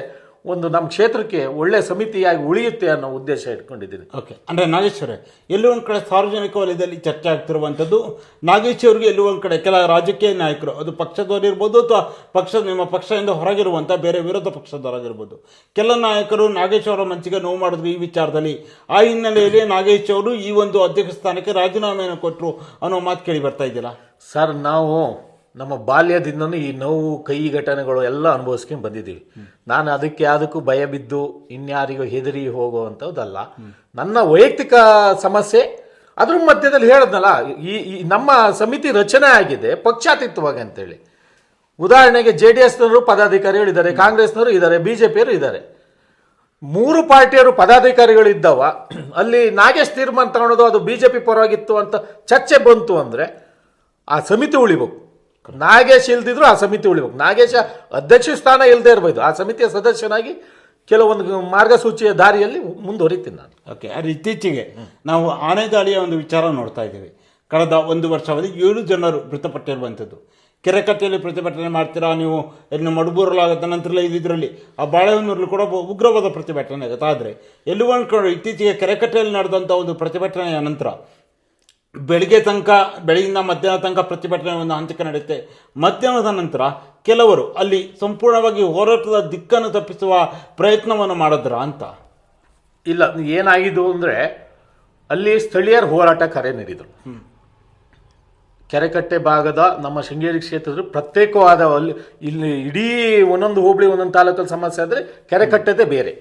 ಒಂದು ನಮ್ಮ ಕ್ಷೇತ್ರಕ್ಕೆ ಒಳ್ಳೆ ಸಮಿತಿಯಾಗಿ ಉಳಿಯುತ್ತೆ ಅನ್ನೋ ಉದ್ದೇಶ ಇಟ್ಕೊಂಡಿದ್ದೀನಿ. ಓಕೆ, ಅಂದರೆ ನಾಗೇಶ್ವರೇ, ಎಲ್ಲೋ ಒಂದು ಕಡೆ ಸಾರ್ವಜನಿಕ ವಲಯದಲ್ಲಿ ಚರ್ಚೆ ಆಗ್ತಿರುವಂಥದ್ದು ನಾಗೇಶ್ ಅವರಿಗೆ ಎಲ್ಲೋ ಒಂದು ಕಡೆ ಕೆಲ ರಾಜಕೀಯ ನಾಯಕರು, ಅದು ಪಕ್ಷದವರು ಇರ್ಬೋದು ಅಥವಾ ನಿಮ್ಮ ಪಕ್ಷದಿಂದ ಹೊರಗಿರುವಂಥ ಬೇರೆ ವಿರೋಧ ಪಕ್ಷದವರಾಗಿರ್ಬೋದು, ಕೆಲ ನಾಯಕರು ನಾಗೇಶ್ ಅವರ ಮನಸ್ಸಿಗೆ ನೋವು ಮಾಡಿದ್ರು ಈ ವಿಚಾರದಲ್ಲಿ. ಆ ಹಿನ್ನೆಲೆಯಲ್ಲಿ ನಾಗೇಶ್ ಅವರು ಈ ಒಂದು ಅಧ್ಯಕ್ಷ ಸ್ಥಾನಕ್ಕೆ ರಾಜೀನಾಮೆಯನ್ನು ಕೊಟ್ಟರು ಅನ್ನೋ ಮಾತು ಕೇಳಿ ಬರ್ತಾ ಇದ್ದೀರಾ? ಸರ್, ನಾವು ನಮ್ಮ ಬಾಲ್ಯದಿಂದನೂ ಈ ನೋವು ಕೈ ಘಟನೆಗಳು ಎಲ್ಲ ಅನುಭವಿಸ್ಕೊಂಡು ಬಂದಿದ್ದೀವಿ. ನಾನು ಅದಕ್ಕೂ ಭಯ ಬಿದ್ದು ಇನ್ಯಾರಿಗೂ ಹೆದರಿ ಹೋಗುವಂಥದ್ದಲ್ಲ. ನನ್ನ ವೈಯಕ್ತಿಕ ಸಮಸ್ಯೆ ಅದ್ರ ಮಧ್ಯದಲ್ಲಿ ಹೇಳಿದ್ನಲ್ಲ, ಈ ನಮ್ಮ ಸಮಿತಿ ರಚನೆ ಆಗಿದೆ ಪಕ್ಷಾತೀತವಾಗಿ ಅಂತೇಳಿ. ಉದಾಹರಣೆಗೆ JDSನವರು ಪದಾಧಿಕಾರಿಗಳಿದ್ದಾರೆ, ಕಾಂಗ್ರೆಸ್ನವರು ಇದ್ದಾರೆ, BJಪಿಯವರು ಇದ್ದಾರೆ. 3 ಪಾರ್ಟಿಯವರು ಪದಾಧಿಕಾರಿಗಳು ಇದ್ದವ ಅಲ್ಲಿ ನಾಗೇಶ್ ತೀರ್ಮಾನ ತಗೊಳ್ಳೋದು ಅದು BJಪಿ ಪರವಾಗಿತ್ತು ಅಂತ ಚರ್ಚೆ ಬಂತು ಅಂದರೆ ಆ ಸಮಿತಿ ಉಳಿಬೇಕು. ನಾಗೇಶ್ ಇಲ್ದಿದ್ರು ಆ ಸಮಿತಿ ಉಳಿಬೇಕು. ನಾಗೇಶ ಅಧ್ಯಕ್ಷ ಸ್ಥಾನ ಇಲ್ಲದೆ ಇರಬಹುದು, ಆ ಸಮಿತಿಯ ಸದಸ್ಯನಾಗಿ ಕೆಲವೊಂದು ಮಾರ್ಗಸೂಚಿಯ ದಾರಿಯಲ್ಲಿ ಮುಂದುವರಿತೀನಿ ನಾನು. ಓಕೆ, ಅದು ಇತ್ತೀಚೆಗೆ ನಾವು ಆನೆ ದಾಳಿಯ ಒಂದು ವಿಚಾರ ನೋಡ್ತಾ ಇದ್ದೀವಿ. ಕಳೆದ 1 ವರ್ಷದಲ್ಲಿ 7 ಜನರು ಮೃತಪಟ್ಟಿರುವಂಥದ್ದು. ಕೆರೆಕಟ್ಟೆಯಲ್ಲಿ ಪ್ರತಿಭಟನೆ ಮಾಡ್ತೀರಾ ನೀವು, ಇನ್ನು ಮಡಬೂರಲಾಗುತ್ತೆ, ನಂತರ ಇದರಲ್ಲಿ ಆ ಬಾಳೆಹೊನ್ನೂರಲ್ಲಿ ಕೂಡ ಉಗ್ರವಾದ ಪ್ರತಿಭಟನೆ ಆಗುತ್ತೆ. ಆದರೆ ಎಲ್ಲೂ ಒಂದು ಕಡೆ ಇತ್ತೀಚೆಗೆ ಕೆರೆಕಟ್ಟೆಯಲ್ಲಿ ನಡೆದಂಥ ಒಂದು ಪ್ರತಿಭಟನೆಯ ನಂತರ ಬೆಳಗಿನ ಮಧ್ಯಾಹ್ನ ತನಕ ಪ್ರತಿಭಟನೆ ಒಂದು ಹಂತಕ್ಕೆ ನಡೆಯುತ್ತೆ. ಮಧ್ಯಾಹ್ನದ ನಂತರ ಕೆಲವರು ಅಲ್ಲಿ ಸಂಪೂರ್ಣವಾಗಿ ಹೋರಾಟದ ದಿಕ್ಕನ್ನು ತಪ್ಪಿಸುವ ಪ್ರಯತ್ನವನ್ನು ಮಾಡಿದ್ರ ಅಂತ? ಇಲ್ಲ, ಏನಾಗಿದ್ದು ಅಂದರೆ ಅಲ್ಲಿ ಸ್ಥಳೀಯರ ಹೋರಾಟ ಕರೆ ನೀಡಿದರು. ಕೆರೆಕಟ್ಟೆ ಭಾಗದ ನಮ್ಮ ಶೃಂಗೇರಿ ಕ್ಷೇತ್ರದ ಪ್ರತ್ಯೇಕವಾದ ಇಲ್ಲಿ ಇಡೀ ಒಂದೊಂದು ಹೋಬಳಿ ಒಂದೊಂದು ತಾಲೂಕಲ್ಲಿ ಸಮಸ್ಯೆ ಆದರೆ ಕೆರೆಕಟ್ಟೆದೇ ಬೇರೆ.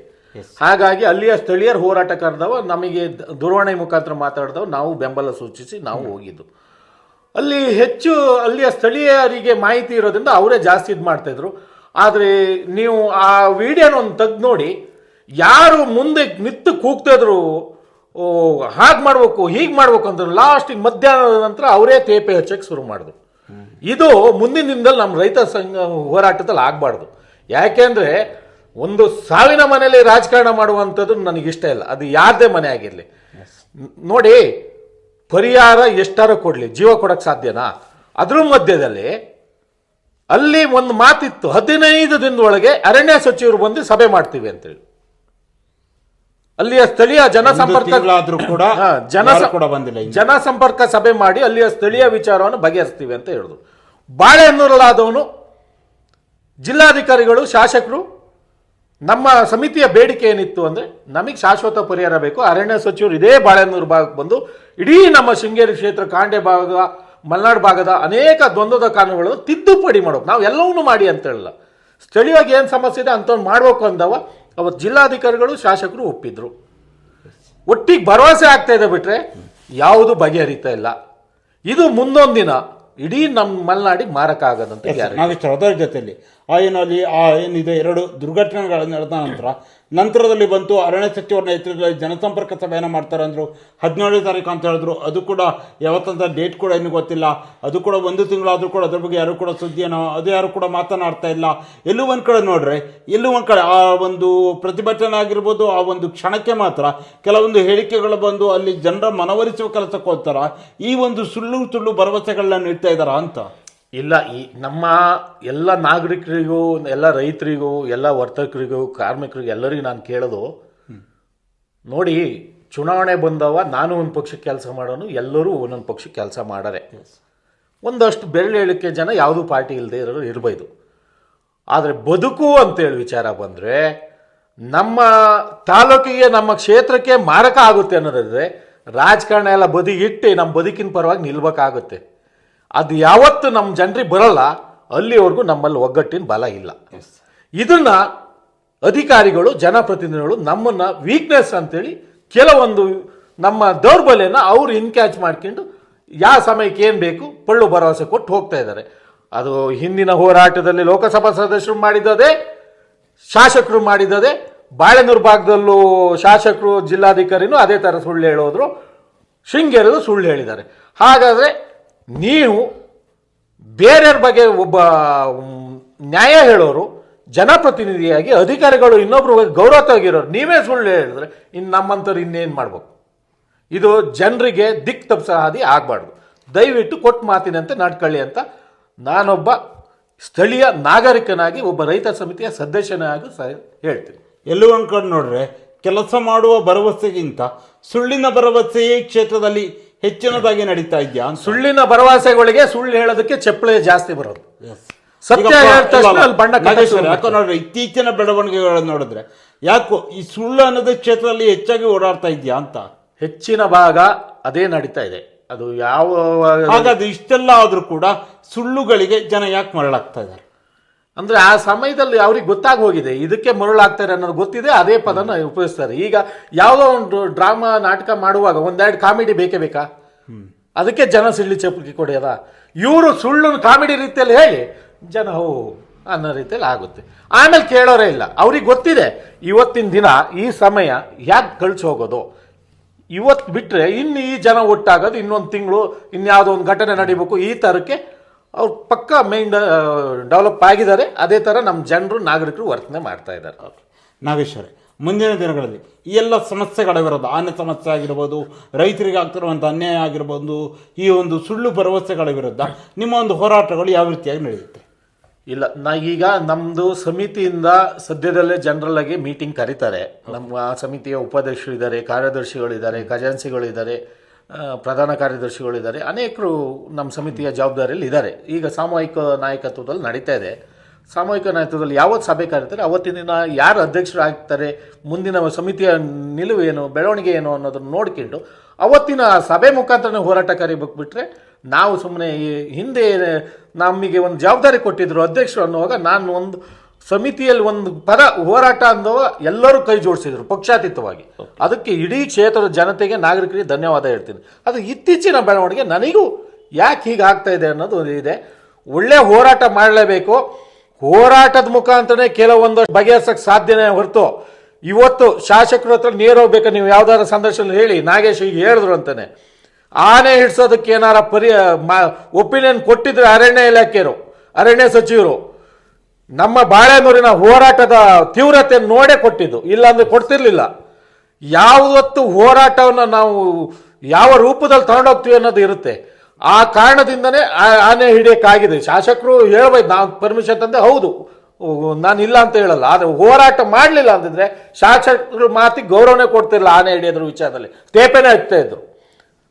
ಹಾಗಾಗಿ ಅಲ್ಲಿಯ ಸ್ಥಳೀಯರ ಹೋರಾಟ ಕರೆದವ ನಮಗೆ ದೂರವಾಣಿ ಮುಖಾಂತರ ಮಾತಾಡಿದವ ನಾವು ಬೆಂಬಲ ಸೂಚಿಸಿ ನಾವು ಹೋಗಿದ್ದು. ಅಲ್ಲಿ ಹೆಚ್ಚು ಅಲ್ಲಿಯ ಸ್ಥಳೀಯರಿಗೆ ಮಾಹಿತಿ ಇರೋದ್ರಿಂದ ಅವರೇ ಜಾಸ್ತಿ ಇದು ಮಾಡ್ತಾಯಿದ್ರು. ಆದರೆ ನೀವು ಆ ವಿಡಿಯೋನ ಒಂದು ತೆಗೆದು ನೋಡಿ, ಯಾರು ಮುಂದೆ ನಿಂತು ಕೂಗ್ತಿದ್ರು ಹಾಗೆ ಮಾಡ್ಬೇಕು ಹೀಗೆ ಮಾಡ್ಬೇಕು ಅಂದ್ರೆ ಲಾಸ್ಟಿಗೆ ಮಧ್ಯಾಹ್ನದ ನಂತರ ಅವರೇ ತೇಪೆ ಹಚ್ಚಕ್ಕೆ ಶುರು ಮಾಡಿದ್ರು. ಇದು ಮುಂದಿನ ದಿನದಲ್ಲಿ ನಮ್ಮ ರೈತ ಸಂಘ ಹೋರಾಟದಲ್ಲಿ ಆಗಬಾರ್ದು. ಯಾಕೆಂದರೆ ಒಂದು ಸಾವಿನ ಮನೆಯಲ್ಲಿ ರಾಜಕಾರಣ ಮಾಡುವಂಥದ್ದು ನನಗಿಷ್ಟ ಇಲ್ಲ, ಅದು ಯಾರದೇ ಮನೆ ಆಗಿರಲಿ. ನೋಡಿ, ಪರಿಹಾರ ಎಷ್ಟಾರ ಕೊಡಲಿ, ಜೀವ ಕೊಡಕ್ಕೆ ಸಾಧ್ಯನಾ? ಅದ್ರ ಮಧ್ಯದಲ್ಲಿ ಅಲ್ಲಿ ಒಂದು ಮಾತಿತ್ತು, 15 ದಿನದೊಳಗೆ ಅರಣ್ಯ ಸಚಿವರು ಬಂದು ಸಭೆ ಮಾಡ್ತೀವಿ ಅಂತೇಳಿ. ಅಲ್ಲಿಯ ಸ್ಥಳೀಯ ಜನಸಂಪರ್ಕ ಸಭೆ ಮಾಡಿ ಅಲ್ಲಿಯ ಸ್ಥಳೀಯ ವಿಚಾರವನ್ನು ಬಗೆಹರಿಸ್ತೀವಿ ಅಂತ ಹೇಳಿದ್ರು. ಬಾಳೆಹೊನ್ನೂರಲ್ಲಾದವನು ಜಿಲ್ಲಾಧಿಕಾರಿಗಳು ಶಾಸಕರು ನಮ್ಮ ಸಮಿತಿಯ ಬೇಡಿಕೆ ಏನಿತ್ತು ಅಂದರೆ ನಮಗೆ ಶಾಶ್ವತ ಪರಿಹಾರ ಬೇಕು, ಅರಣ್ಯ ಸಚಿವರು ಇದೇ ಬಾಳೆಹೊನ್ನೂರು ಭಾಗಕ್ಕೆ ಬಂದು ಇಡೀ ನಮ್ಮ ಶೃಂಗೇರಿ ಕ್ಷೇತ್ರ ಕಾಂಡೆ ಭಾಗ ಮಲೆನಾಡು ಭಾಗದ ಅನೇಕ ದ್ವಂದ್ವದ ಕಾನೂನುಗಳನ್ನು ತಿದ್ದುಪಡಿ ಮಾಡೋದು, ನಾವು ಎಲ್ಲವನ್ನೂ ಮಾಡಿ ಅಂತ ಹೇಳಲ್ಲ. ಸ್ಥಳೀಯವಾಗಿ ಏನು ಸಮಸ್ಯೆ ಇದೆ ಅಂಥವ್ನು ಮಾಡಬೇಕು ಅಂದವ ಅವತ್ತು ಜಿಲ್ಲಾಧಿಕಾರಿಗಳು ಶಾಸಕರು ಒಪ್ಪಿದ್ರು. ಒಟ್ಟಿಗೆ ಭರವಸೆ ಆಗ್ತಾ ಇದೆ ಬಿಟ್ರೆ ಯಾವುದು ಬಗೆಹರಿತಾ ಇಲ್ಲ. ಇದು ಮುಂದೊಂದು ದಿನ ಇಡೀ ನಮ್ಮ ಮಲೆನಾಡಿಗೆ ಮಾರಕ ಆಗೋದಂತ ನಾಗೇಶ್ವರ, ಅದರ ಜೊತೆಯಲ್ಲಿ ಏನಲ್ಲಿ ಏನಿದೆ 2 ದುರ್ಘಟನೆಗಳು ನಡೆದ ನಂತರದಲ್ಲಿ ಬಂತು ಅರಣ್ಯ ಸಚಿವರ ನೇತೃತ್ವದಲ್ಲಿ ಜನಸಂಪರ್ಕ ಸಭೆಯನ್ನು ಮಾಡ್ತಾರೆ ಅಂದರು. 17ನೇ ತಾರೀಕು ಅಂತ ಹೇಳಿದ್ರು. ಅದು ಕೂಡ ಯಾವತ್ತಂತ ಡೇಟ್ ಕೂಡ ಇನ್ನೂ ಗೊತ್ತಿಲ್ಲ. ಅದು ಕೂಡ 1 ತಿಂಗಳಾದರೂ ಕೂಡ ಅದ್ರ ಬಗ್ಗೆ ಯಾರು ಕೂಡ ಸುದ್ದಿಯನ್ನು ಅದು ಯಾರು ಕೂಡ ಮಾತನಾಡ್ತಾ ಇಲ್ಲ. ಎಲ್ಲೂ ಒಂದು ಕಡೆ ನೋಡ್ರೆ, ಎಲ್ಲೂ ಒಂದು ಕಡೆ ಆ ಒಂದು ಪ್ರತಿಭಟನೆ ಆಗಿರ್ಬೋದು, ಆ ಒಂದು ಕ್ಷಣಕ್ಕೆ ಮಾತ್ರ ಕೆಲವೊಂದು ಹೇಳಿಕೆಗಳು ಬಂದು ಅಲ್ಲಿ ಜನರ ಮನವೊಲಿಸುವ ಕೆಲಸಕ್ಕೆ ಹೋಗ್ತಾರ. ಈ ಒಂದು ಸುಳ್ಳು ಭರವಸೆಗಳನ್ನ ನೀಡ್ತಾ ಇದ್ದಾರಾ ಅಂತ? ಇಲ್ಲ, ಈ ನಮ್ಮ ಎಲ್ಲ ನಾಗರಿಕರಿಗೂ, ಎಲ್ಲ ರೈತರಿಗೂ, ಎಲ್ಲ ವರ್ತಕರಿಗೂ, ಕಾರ್ಮಿಕರಿಗೂ ಎಲ್ಲರಿಗೂ ನಾನು ಕೇಳೋದು, ನೋಡಿ, ಚುನಾವಣೆ ಬಂದವ ನಾನು ಒಂದು ಪಕ್ಷಕ್ಕೆ ಕೆಲಸ ಮಾಡೋನು, ಎಲ್ಲರೂ ಒಂದೊಂದು ಪಕ್ಷಕ್ಕೆ ಕೆಲಸ ಮಾಡಾರೆ. ಒಂದಷ್ಟು ಬೆರಳು ಹೇಳಿಕೆ ಜನ ಯಾವುದೂ ಪಾರ್ಟಿ ಇಲ್ಲದೆ ಇರೋರು ಇರ್ಬೋದು. ಆದರೆ ಬದುಕು ಅಂತೇಳಿ ವಿಚಾರ ಬಂದರೆ ನಮ್ಮ ತಾಲೂಕಿಗೆ ನಮ್ಮ ಕ್ಷೇತ್ರಕ್ಕೆ ಮಾರಕ ಆಗುತ್ತೆ ಅನ್ನೋದಾದರೆ ರಾಜಕಾರಣ ಎಲ್ಲ ಬದಿಗಿಟ್ಟು ನಮ್ಮ ಬದುಕಿನ ಪರವಾಗಿ ನಿಲ್ಬೇಕಾಗುತ್ತೆ. ಅದು ಯಾವತ್ತು ನಮ್ಮ ಜನರಿಗೆ ಬರಲ್ಲ ಅಲ್ಲಿವರೆಗೂ ನಮ್ಮಲ್ಲಿ ಒಗ್ಗಟ್ಟಿನ ಬಲ ಇಲ್ಲ. ಇದನ್ನ ಅಧಿಕಾರಿಗಳು ಜನಪ್ರತಿನಿಧಿಗಳು ನಮ್ಮನ್ನ ವೀಕ್ನೆಸ್ ಅಂತೇಳಿ ಕೆಲವೊಂದು ನಮ್ಮ ದೌರ್ಬಲ್ಯನ ಅವ್ರು ಇನ್ಕ್ಯಾಚ್ ಮಾಡ್ಕೊಂಡು ಯಾವ ಸಮಯಕ್ಕೆ ಏನು ಬೇಕು ಪಳ್ಳು ಭರವಸೆ ಕೊಟ್ಟು ಹೋಗ್ತಾ ಇದ್ದಾರೆ. ಅದು ಹಿಂದಿನ ಹೋರಾಟದಲ್ಲಿ ಲೋಕಸಭಾ ಸದಸ್ಯರು ಮಾಡಿದ್ದದೇ, ಶಾಸಕರು ಮಾಡಿದ್ದದೇ. ಬಾಳೆನೂರು ಭಾಗದಲ್ಲೂ ಶಾಸಕರು ಜಿಲ್ಲಾಧಿಕಾರಿನೂ ಅದೇ ಥರ ಸುಳ್ಳು ಹೇಳೋದ್ರು, ಶೃಂಗೇರಿಯಲ್ಲೂ ಸುಳ್ಳು ಹೇಳಿದ್ದಾರೆ. ಹಾಗಾದರೆ ನೀವು ಬೇರೆಯವ್ರ ಬಗ್ಗೆ ಒಬ್ಬ ನ್ಯಾಯ ಹೇಳೋರು, ಜನಪ್ರತಿನಿಧಿಯಾಗಿ ಅಧಿಕಾರಿಗಳು ಇನ್ನೊಬ್ರು ಗೌರವ ತೆಗಿರೋರು ನೀವೇ ಸುಳ್ಳು ಹೇಳಿದ್ರೆ ಇನ್ನು ನಮ್ಮಂಥವ್ರು ಇನ್ನೇನು ಮಾಡ್ಬೇಕು? ಇದು ಜನರಿಗೆ ದಿಕ್ ತಪ್ಪಿಸೋ ಹಾದಿ ಆಗಬಾರ್ದು. ದಯವಿಟ್ಟು ಕೊಟ್ಟು ಮಾತಿನಂತೆ ನಡ್ಕೊಳ್ಳಿ ಅಂತ ನಾನೊಬ್ಬ ಸ್ಥಳೀಯ ನಾಗರಿಕನಾಗಿ ಒಬ್ಬ ರೈತ ಸಮಿತಿಯ ಸದಸ್ಯನಾಗಿ ಹೇಳ್ತೀನಿ. ಎಲ್ಲೂ ಅನ್ಕೊಂಡು ನೋಡ್ರೆ ಕೆಲಸ ಮಾಡುವ ಭರವಸೆಗಿಂತ ಸುಳ್ಳಿನ ಭರವಸೆಯೇ ಕ್ಷೇತ್ರದಲ್ಲಿ ಹೆಚ್ಚಿನದಾಗಿ ನಡೀತಾ ಇದೆಯಾ? ಸುಳ್ಳಿನ ಭರವಸೆಗಳಿಗೆ ಸುಳ್ಳು ಹೇಳೋದಕ್ಕೆ ಚಪ್ಪಳೆ ಜಾಸ್ತಿ ಬರೋದು. ಸತ್ಯ ಯಾಕೋ ನೋಡ್ರಿ ಇತ್ತೀಚಿನ ಬೆಳವಣಿಗೆಗಳನ್ನು ನೋಡಿದ್ರೆ ಯಾಕೋ ಈ ಸುಳ್ಳು ಅನ್ನೋದು ಕ್ಷೇತ್ರದಲ್ಲಿ ಹೆಚ್ಚಾಗಿ ಓಡಾಡ್ತಾ ಇದೆಯಾ ಅಂತ. ಹೆಚ್ಚಿನ ಭಾಗ ಅದೇ ನಡೀತಾ ಇದೆ. ಅದು ಯಾವ ಹಾಗಾದ್ರೆ ಇಷ್ಟೆಲ್ಲ ಆದ್ರೂ ಕೂಡ ಸುಳ್ಳುಗಳಿಗೆ ಜನ ಯಾಕೆ ಮರಳಾಗ್ತಾ ಇದ್ದಾರೆ ಅಂದ್ರೆ ಆ ಸಮಯದಲ್ಲಿ ಅವ್ರಿಗೆ ಗೊತ್ತಾಗಿ ಹೋಗಿದೆ ಇದಕ್ಕೆ ಮರಳಾಗ್ತಾರೆ ಅನ್ನೋದು ಗೊತ್ತಿದೆ, ಅದೇ ಪದನ ಉಪಯೋಗಿಸ್ತಾರೆ. ಈಗ ಯಾವುದೋ ಒಂದು ಡ್ರಾಮಾ ನಾಟಕ ಮಾಡುವಾಗ ಒಂದೆರಡು ಕಾಮಿಡಿ ಬೇಕೇ ಬೇಕಾ? ಅದಕ್ಕೆ ಜನ ಸಿಳ್ಳಿ ಚಪ್ಪಲಿಗೆ ಕೊಡ್ಯದ. ಇವರು ಸುಳ್ಳು ಕಾಮಿಡಿ ರೀತಿಯಲ್ಲಿ ಹೇಳಿ ಜನ ಹೋ ಅನ್ನೋ ರೀತಿಯಲ್ಲಿ ಆಗುತ್ತೆ. ಆಮೇಲೆ ಕೇಳೋರೇ ಇಲ್ಲ. ಅವ್ರಿಗೆ ಗೊತ್ತಿದೆ ಇವತ್ತಿನ ದಿನ ಈ ಸಮಯ ಯಾಕೆ ಕಳ್ಸಿ ಹೋಗೋದು, ಇವತ್ತು ಬಿಟ್ಟರೆ ಇನ್ನು ಈ ಜನ ಒಟ್ಟಾಗೋದು ಇನ್ನೊಂದು ತಿಂಗಳು ಇನ್ಯಾವುದೋ ಒಂದು ಘಟನೆ ನಡಿಬೇಕು, ಈ ಥರಕ್ಕೆ ಅವ್ರು ಪಕ್ಕ ಮೈಂಡ್ ಡೆವಲಪ್ ಆಗಿದ್ದಾರೆ. ಅದೇ ಥರ ನಮ್ಮ ಜನರು ನಾಗರಿಕರು ವರ್ತನೆ ಮಾಡ್ತಾ ಇದ್ದಾರೆ. ನಾಗೇಶ್ವರೇ, ಮುಂದಿನ ದಿನಗಳಲ್ಲಿ ಈ ಎಲ್ಲ ಸಮಸ್ಯೆಗಳ ವಿರುದ್ಧ, ಆನೆ ಸಮಸ್ಯೆ ಆಗಿರ್ಬೋದು, ರೈತರಿಗೆ ಆಗ್ತಿರುವಂಥ ಅನ್ಯಾಯ ಆಗಿರ್ಬೋದು, ಈ ಒಂದು ಸುಳ್ಳು ಭರವಸೆಗಳ ವಿರುದ್ಧ ನಿಮ್ಮ ಒಂದು ಹೋರಾಟಗಳು ಯಾವ ರೀತಿಯಾಗಿ ನಡೆಯುತ್ತೆ? ಇಲ್ಲ, ಈಗ ನಮ್ಮದು ಸಮಿತಿಯಿಂದ ಸದ್ಯದಲ್ಲೇ ಜನರಲ್ ಆಗಿ ಮೀಟಿಂಗ್ ಕರೀತಾರೆ. ನಮ್ಮ ಸಮಿತಿಯ ಉಪಾಧ್ಯಕ್ಷರು ಇದ್ದಾರೆ, ಕಾರ್ಯದರ್ಶಿಗಳಿದ್ದಾರೆ, ಖಜಾನ್ಸಿಗಳಿದ್ದಾರೆ, ಪ್ರಧಾನ ಕಾರ್ಯದರ್ಶಿಗಳಿದ್ದಾರೆ, ಅನೇಕರು ನಮ್ಮ ಸಮಿತಿಯ ಜವಾಬ್ದಾರಿಯಲ್ಲಿ ಇದ್ದಾರೆ. ಈಗ ಸಾಮೂಹಿಕ ನಾಯಕತ್ವದಲ್ಲಿ ನಡೀತಾ ಇದೆ. ಸಾಮೂಹಿಕ ನಾಯಕತ್ವದಲ್ಲಿ ಯಾವತ್ತು ಸಭೆ ಕರೀತಾರೆ ಅವತ್ತಿನ ದಿನ ಯಾರು ಅಧ್ಯಕ್ಷರು ಆಗ್ತಾರೆ, ಮುಂದಿನ ಸಮಿತಿಯ ನಿಲುವು ಏನು, ಬೆಳವಣಿಗೆ ಏನು ಅನ್ನೋದನ್ನು ನೋಡ್ಕೊಂಡು ಅವತ್ತಿನ ಸಭೆ ಮುಖಾಂತರ ಹೋರಾಟ ಕರಿಬೇಕು. ಬಿಟ್ಟರೆ ನಾವು ಸುಮ್ಮನೆ ಹಿಂದೆ ನಮಗೆ ಒಂದು ಜವಾಬ್ದಾರಿ ಕೊಟ್ಟಿದ್ರು ಅಧ್ಯಕ್ಷರು ಅನ್ನುವಾಗ ನಾನು ಒಂದು ಸಮಿತಿಯಲ್ಲಿ ಒಂದು ಪದ ಹೋರಾಟ ಅನ್ನುವ ಎಲ್ಲರೂ ಕೈ ಜೋಡಿಸಿದ್ರು ಪಕ್ಷಾತೀತವಾಗಿ. ಅದಕ್ಕೆ ಇಡೀ ಕ್ಷೇತ್ರದ ಜನತೆಗೆ, ನಾಗರಿಕರಿಗೆ ಧನ್ಯವಾದ ಹೇಳ್ತೀನಿ. ಅದು ಇತ್ತೀಚಿನ ಬೆಳವಣಿಗೆ ನನಗೂ ಯಾಕೆ ಹೀಗೆ ಆಗ್ತಾ ಇದೆ ಅನ್ನೋದು ಇದೆ. ಒಳ್ಳೆ ಹೋರಾಟ ಮಾಡಲೇಬೇಕು. ಹೋರಾಟದ ಮುಖಾಂತರನೇ ಕೆಲವೊಂದು ಬಗೆಹರಿಸಕ್ಕೆ ಸಾಧ್ಯನೇ ಹೊರತು ಇವತ್ತು ಶಾಸಕರ ಹತ್ರ ನೇರ ಹೋಗ್ಬೇಕು. ನೀವು ಯಾವ್ದಾರ ಸಂದರ್ಶನ ಹೇಳಿ, ನಾಗೇಶ್ ಈಗ ಹೇಳಿದ್ರು ಅಂತಾನೆ ಆನೆ ಹಿಡ್ಸೋದಕ್ಕೆ ಏನಾರ ಒಪಿನಿಯನ್ ಕೊಟ್ಟಿದ್ರೆ ಅರಣ್ಯ ಇಲಾಖೆಯರು, ಅರಣ್ಯ ಸಚಿವರು ನಮ್ಮ ಬಾಳೆನೂರಿನ ಹೋರಾಟದ ತೀವ್ರತೆ ನೋಡೇ ಕೊಟ್ಟಿದ್ದು, ಇಲ್ಲಾಂದ್ರೆ ಕೊಡ್ತಿರ್ಲಿಲ್ಲ. ಯಾವತ್ತು ಹೋರಾಟವನ್ನು ನಾವು ಯಾವ ರೂಪದಲ್ಲಿ ತಗೊಂಡೋಗ್ತೀವಿ ಅನ್ನೋದು ಇರುತ್ತೆ. ಆ ಕಾರಣದಿಂದನೇ ಆನೆ ಹಿಡಿಯಕ್ಕಾಗಿದೆ. ಶಾಸಕರು ಹೇಳ್ಬೇಕು, ನಾವು ಪರ್ಮಿಷನ್ ತಂದೆ, ಹೌದು ನಾನು ಇಲ್ಲ ಅಂತ ಹೇಳಲ್ಲ. ಆದರೆ ಹೋರಾಟ ಮಾಡಲಿಲ್ಲ ಅಂತಿದ್ರೆ ಶಾಸಕರು ಮಾತಿಗೆ ಗೌರವನೇ ಕೊಡ್ತಿರಲಿಲ್ಲ. ಆನೆ ಹಿಡಿಯೋದ್ರ ವಿಚಾರದಲ್ಲಿ ತೇಪೆನೇ ಹಚ್ತಾ ಇದ್ರು.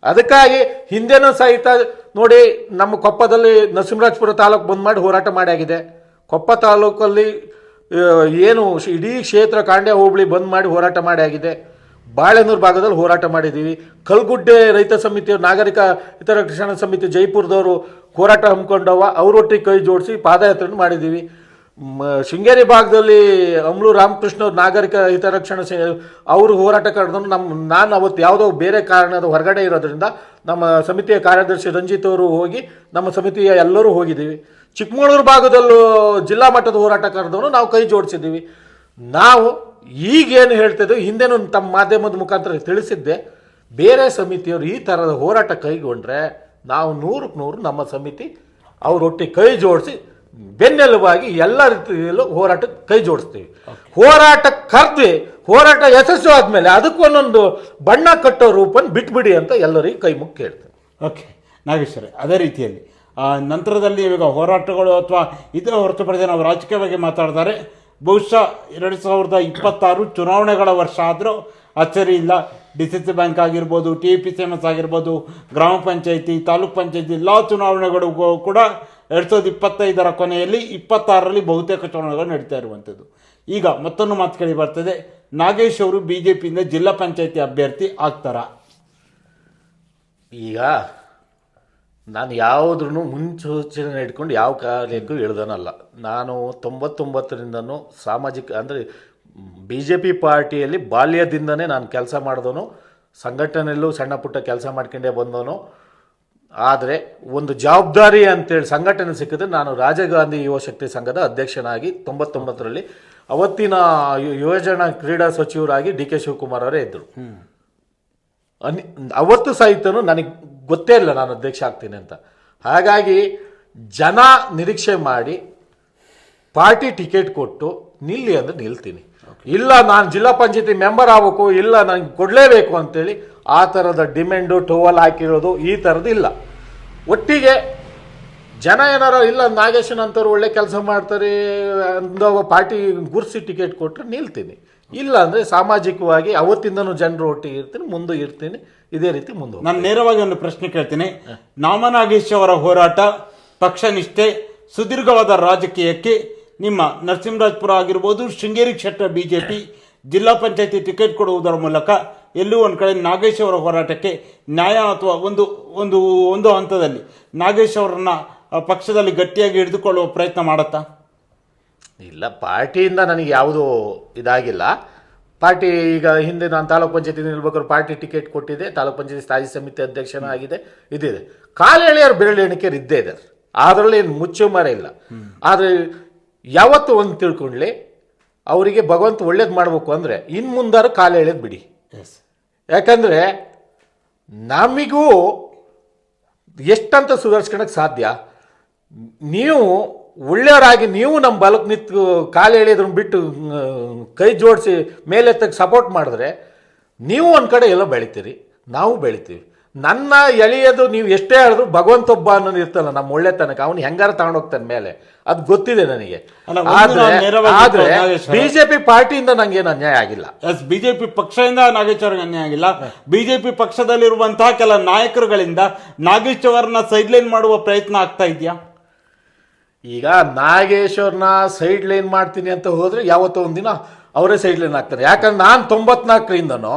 ಅದಕ್ಕಾಗಿ ಹಿಂದೆನೂ ಸಹಿತ ನೋಡಿ, ನಮ್ಮ ಕೊಪ್ಪದಲ್ಲಿ ನರಸಿಂಹರಾಜಪುರ ತಾಲೂಕು ಬಂದ್ ಮಾಡಿ ಹೋರಾಟ ಮಾಡಿ ಆಗಿದೆ. ಕೊಪ್ಪ ತಾಲೂಕಲ್ಲಿ ಏನು ಇಡೀ ಕ್ಷೇತ್ರ ಕಾಂಡ್ಯ ಹೋಬಳಿ ಬಂದ್ ಮಾಡಿ ಹೋರಾಟ ಮಾಡಿ ಆಗಿದೆ. ಬಾಳೆನೂರು ಭಾಗದಲ್ಲಿ ಹೋರಾಟ ಮಾಡಿದ್ದೀವಿ. ಕಲ್ಗುಡ್ಡೆ ರೈತ ಸಮಿತಿಯವರು, ನಾಗರಿಕ ಹಿತರಕ್ಷಣಾ ಸಮಿತಿ ಜೈಪುರದವರು ಹೋರಾಟ ಹಮ್ಮಿಕೊಂಡವ, ಅವರೊಟ್ಟಿಗೆ ಕೈ ಜೋಡಿಸಿ ಪಾದಯಾತ್ರೆ ಮಾಡಿದ್ದೀವಿ. ಶೃಂಗೇರಿ ಭಾಗದಲ್ಲಿ ಅಮ್ಲು ರಾಮಕೃಷ್ಣ ನಾಗರಿಕ ಹಿತರಕ್ಷಣಾ ಅವರು ಹೋರಾಟ ಕರೆದ್ರು. ನಾನು ಅವತ್ತು ಯಾವುದೋ ಬೇರೆ ಕಾರಣದ ಹೊರಗಡೆ ಇರೋದ್ರಿಂದ ನಮ್ಮ ಸಮಿತಿಯ ಕಾರ್ಯದರ್ಶಿ ರಂಜಿತ್ ಅವರು ಹೋಗಿ ನಮ್ಮ ಸಮಿತಿಯ ಎಲ್ಲರೂ ಹೋಗಿದ್ದೀವಿ. ಚಿಕ್ಕಮಗಳೂರು ಭಾಗದಲ್ಲೂ ಜಿಲ್ಲಾ ಮಟ್ಟದ ಹೋರಾಟ ಕರೆದವರು ನಾವು ಕೈ ಜೋಡಿಸಿದ್ದೀವಿ. ನಾವು ಈಗೇನು ಹೇಳ್ತಿದ್ವಿ, ಹಿಂದೆನೂ ತಮ್ಮ ಮಾಧ್ಯಮದ ಮುಖಾಂತರ ತಿಳಿಸಿದ್ದೆ, ಬೇರೆ ಸಮಿತಿಯವರು ಈ ಥರದ ಹೋರಾಟ ಕೈಗೊಂಡ್ರೆ ನಾವು 100ಕ್ಕೆ 100 ನಮ್ಮ ಸಮಿತಿ ಅವರೊಟ್ಟಿಗೆ ಕೈ ಜೋಡಿಸಿ ಬೆನ್ನೆಲುಬಾಗಿ ಎಲ್ಲ ರೀತಿಯಲ್ಲೂ ಹೋರಾಟಕ್ಕೆ ಕೈ ಜೋಡಿಸ್ತೀವಿ. ಹೋರಾಟ ಕರೆದು ಹೋರಾಟ ಯಶಸ್ವಿ ಆದಮೇಲೆ ಅದಕ್ಕೊಂದೊಂದು ಬಣ್ಣ ಕಟ್ಟೋ ರೂಪನ್ನು ಬಿಟ್ಬಿಡಿ ಅಂತ ಎಲ್ಲರಿಗೂ ಕೈ ಮುಗಿ ಕೇಳ್ತೇವೆ. ಓಕೆ ನಾಗೇಶ್ವರೇ, ಅದೇ ರೀತಿಯಲ್ಲಿ ನಂತರದಲ್ಲಿ ಇವಾಗ ಹೋರಾಟಗಳು ಅಥವಾ ಇದರ ಹೊರತುಪಡಿಸಿ ನಾವು ರಾಜಕೀಯವಾಗಿ ಮಾತಾಡ್ತಾರೆ. ಬಹುಶಃ 2026 ಚುನಾವಣೆಗಳ ವರ್ಷ ಆದರೂ ಅಚ್ಚರಿ ಇಲ್ಲ. DCC ಬ್ಯಾಂಕ್ ಆಗಿರ್ಬೋದು, TPCMS ಆಗಿರ್ಬೋದು, ಗ್ರಾಮ ಪಂಚಾಯಿತಿ, ತಾಲೂಕ್ ಪಂಚಾಯಿತಿ ಎಲ್ಲ ಚುನಾವಣೆಗಳಿಗೂ ಕೂಡ 2025 ಕೊನೆಯಲ್ಲಿ 26ರಲ್ಲಿ ಬಹುತೇಕ ಚುನಾವಣೆಗಳು ನಡೀತಾ ಇರುವಂಥದ್ದು. ಈಗ ಮತ್ತೊಂದು ಮಾತು ಕೇಳಿ ಬರ್ತದೆ, ನಾಗೇಶ್ ಅವರು BJPಯಿಂದ ಜಿಲ್ಲಾ ಪಂಚಾಯಿತಿ ಅಭ್ಯರ್ಥಿ ಆಗ್ತಾರಾ? ಈಗ ನಾನು ಯಾವುದ್ರೂ ಮುನ್ಸೂಚನೆ ಇಟ್ಕೊಂಡು ಯಾವ ಕಾರ್ಯಕ್ಕೂ ಇಳ್ದನಲ್ಲ. ನಾನು 99ರಿಂದನೂ ಸಾಮಾಜಿಕ ಅಂದರೆ BJP ಪಾರ್ಟಿಯಲ್ಲಿ ಬಾಲ್ಯದಿಂದನೇ ನಾನು ಕೆಲಸ ಮಾಡಿದವನು, ಸಂಘಟನೆಯಲ್ಲೂ ಸಣ್ಣ ಪುಟ್ಟ ಕೆಲಸ ಮಾಡ್ಕೊಂಡೇ ಬಂದವನು. ಆದರೆ ಒಂದು ಜವಾಬ್ದಾರಿ ಅಂತೇಳಿ ಸಂಘಟನೆ ಸಿಕ್ಕಿದ್ರೆ ನಾನು ರಾಜೀವ್ ಗಾಂಧಿ ಯುವ ಶಕ್ತಿ ಸಂಘದ ಅಧ್ಯಕ್ಷನಾಗಿ 99ರಲ್ಲಿ ಅವತ್ತಿನ ಯುವಜನ ಕ್ರೀಡಾ ಸಚಿವರಾಗಿ DK ಶಿವಕುಮಾರ್ ಅವರೇ ಇದ್ದರು. ಅವತ್ತು ಸಹಿತನು ನನಗೆ ಗೊತ್ತೇ ಇಲ್ಲ ನಾನು ಅಧ್ಯಕ್ಷ ಆಗ್ತೀನಿ ಅಂತ. ಹಾಗಾಗಿ ಜನ ನಿರೀಕ್ಷೆ ಮಾಡಿ ಪಾರ್ಟಿ ಟಿಕೆಟ್ ಕೊಟ್ಟು ನಿಲ್ಲಿ ಅಂದರೆ ನಿಲ್ತೀನಿ. ಇಲ್ಲ ನಾನು ಜಿಲ್ಲಾ ಪಂಚಾಯತಿ ಮೆಂಬರ್ ಆಗಬೇಕು, ಇಲ್ಲ ನನಗೆ ಕೊಡಲೇಬೇಕು ಅಂತೇಳಿ ಆ ಥರದ ಡಿಮ್ಯಾಂಡು ಟೋವಲ್ ಹಾಕಿರೋದು ಈ ಥರದ್ದು ಇಲ್ಲ. ಒಟ್ಟಿಗೆ ಜನ ಏನಾರ ಇಲ್ಲ ನಾಗೇಶನ್ ಅಂತವ್ರು ಒಳ್ಳೆ ಕೆಲಸ ಮಾಡ್ತಾರೆ ಅಂದ ಪಾರ್ಟಿ ಗುರ್ಸಿ ಟಿಕೆಟ್ ಕೊಟ್ಟರೆ ನಿಲ್ತೀನಿ. ಇಲ್ಲ ಅಂದರೆ ಸಾಮಾಜಿಕವಾಗಿ ಅವತ್ತಿಂದನೂ ಜನರು ಒಟ್ಟಿಗೆ ಇರ್ತೀನಿ, ಮುಂದೆ ಇರ್ತೀನಿ, ಇದೇ ರೀತಿ ಮುಂದೆ. ನಾನು ನೇರವಾಗಿ ಒಂದು ಪ್ರಶ್ನೆ ಕೇಳ್ತೀನಿ. ನಾಮನಾಗೇಶ್ ಅವರ ಹೋರಾಟ, ಪಕ್ಷನಿಷ್ಠೆ, ಸುದೀರ್ಘವಾದ ರಾಜಕೀಯಕ್ಕೆ ನಿಮ್ಮ ನರಸಿಂಹರಾಜಪುರ ಆಗಿರ್ಬೋದು, ಶೃಂಗೇರಿ ಕ್ಷೇತ್ರ BJP ಜಿಲ್ಲಾ ಪಂಚಾಯತಿ ಟಿಕೆಟ್ ಕೊಡುವುದರ ಮೂಲಕ ಎಲ್ಲೂ ಒಂದು ಕಡೆ ನಾಗೇಶ್ ಅವರ ಹೋರಾಟಕ್ಕೆ ನ್ಯಾಯ ಅಥವಾ ಒಂದು ಹಂತದಲ್ಲಿ ನಾಗೇಶ್ ಅವರನ್ನ ಪಕ್ಷದಲ್ಲಿ ಗಟ್ಟಿಯಾಗಿ ಹಿಡಿದುಕೊಳ್ಳುವ ಪ್ರಯತ್ನ ಮಾಡತ್ತಾ? ಇಲ್ಲ, ಪಾರ್ಟಿಯಿಂದ ನನಗೆ ಯಾವುದೂ ಇದಾಗಿಲ್ಲ. ಪಾರ್ಟಿ ಈಗ ಹಿಂದೆ ನಾನು ತಾಲೂಕು ಪಂಚಾಯತಿ ನಿಲ್ಬೇಕಾದ್ರೆ ಪಾರ್ಟಿ ಟಿಕೆಟ್ ಕೊಟ್ಟಿದೆ, ತಾಲೂಕು ಪಂಚಾಯತಿ ಸ್ಥಾಯಿ ಸಮಿತಿ ಅಧ್ಯಕ್ಷನೂ ಆಗಿದೆ, ಇದಿದೆ. ಕಾಲೆಳೆಯರು ಬೆರಳು ಎಣಿಕೆಯರು ಇದ್ದೇ ಇದೆ, ಅದರಲ್ಲಿ ಏನು ಮುಚ್ಚುಮರೆ ಇಲ್ಲ. ಆದರೆ ಯಾವತ್ತು ಒಂದು ತಿಳ್ಕೊಳ್ಳಿ, ಅವರಿಗೆ ಭಗವಂತ ಒಳ್ಳೇದು ಮಾಡಬೇಕು ಅಂದರೆ ಇನ್ನು ಮುಂದಾರು ಕಾಲು ಎಳೆದು ಬಿಡಿ. ಯಾಕಂದರೆ ನಮಗೂ ಎಷ್ಟಂತ ಸುಧಾರಿಸ್ಕೊಳಕ್ಕೆ ಸಾಧ್ಯ. ನೀವು ಒಳ್ಳೆಯವರಾಗಿ ನೀವು ನಮ್ಮ ಬಲಕ್ಕೆ ನಿಂತು ಕಾಲು ಎಳೆಯೋದನ್ನ ಬಿಟ್ಟು ಕೈ ಜೋಡಿಸಿ ಮೇಲೆತ್ತಕ್ಕೆ ಸಪೋರ್ಟ್ ಮಾಡಿದ್ರೆ ನೀವು ಒಂದು ಕಡೆ ಎಲ್ಲ ಬೆಳಿತೀರಿ, ನಾವು ಬೆಳಿತೀವಿ. ನನ್ನ ಎಳೆಯೋದು ನೀವು ಎಷ್ಟೇ ಹೇಳಿದ್ರು ಭಗವಂತ ಒಬ್ಬ ಅನ್ನೋದು ಇರ್ತಲ್ಲ ನಮ್ಮ ಒಳ್ಳೆತನಕ, ಅವನು ಹೆಂಗಾರ ತಗೊಂಡೋಗ್ತಾನೆ ಮೇಲೆ, ಅದು ಗೊತ್ತಿದೆ ನನಗೆ. ಆದ್ರೆ BJP ಪಾರ್ಟಿಯಿಂದ ನಂಗೇನು ಅನ್ಯಾಯ ಆಗಿಲ್ಲ. BJP ಪಕ್ಷದಿಂದ ನಾಗೇಶ್ ಅವ್ರಿಗೆ ಅನ್ಯಾಯ ಆಗಿಲ್ಲ. BJP ಪಕ್ಷದಲ್ಲಿರುವಂತಹ ಕೆಲ ನಾಯಕರುಗಳಿಂದ ನಾಗೇಶ್ ಅವರನ್ನ ಸೈಡ್ಲೈನ್ ಮಾಡುವ ಪ್ರಯತ್ನ ಆಗ್ತಾ ಇದೆಯಾ? ಈಗ ನಾಗೇಶ್ವರ್ನ ಸೈಡ್ ಲೈನ್ ಮಾಡ್ತೀನಿ ಅಂತ ಹೋದ್ರೆ ಯಾವತ್ತೋ ಒಂದಿನ ಅವರೇ ಸೈಡ್ ಲೈನ್ ಆಗ್ತಾರೆ. ಯಾಕಂದ್ರೆ ನಾನು 94ರಿಂದನೂ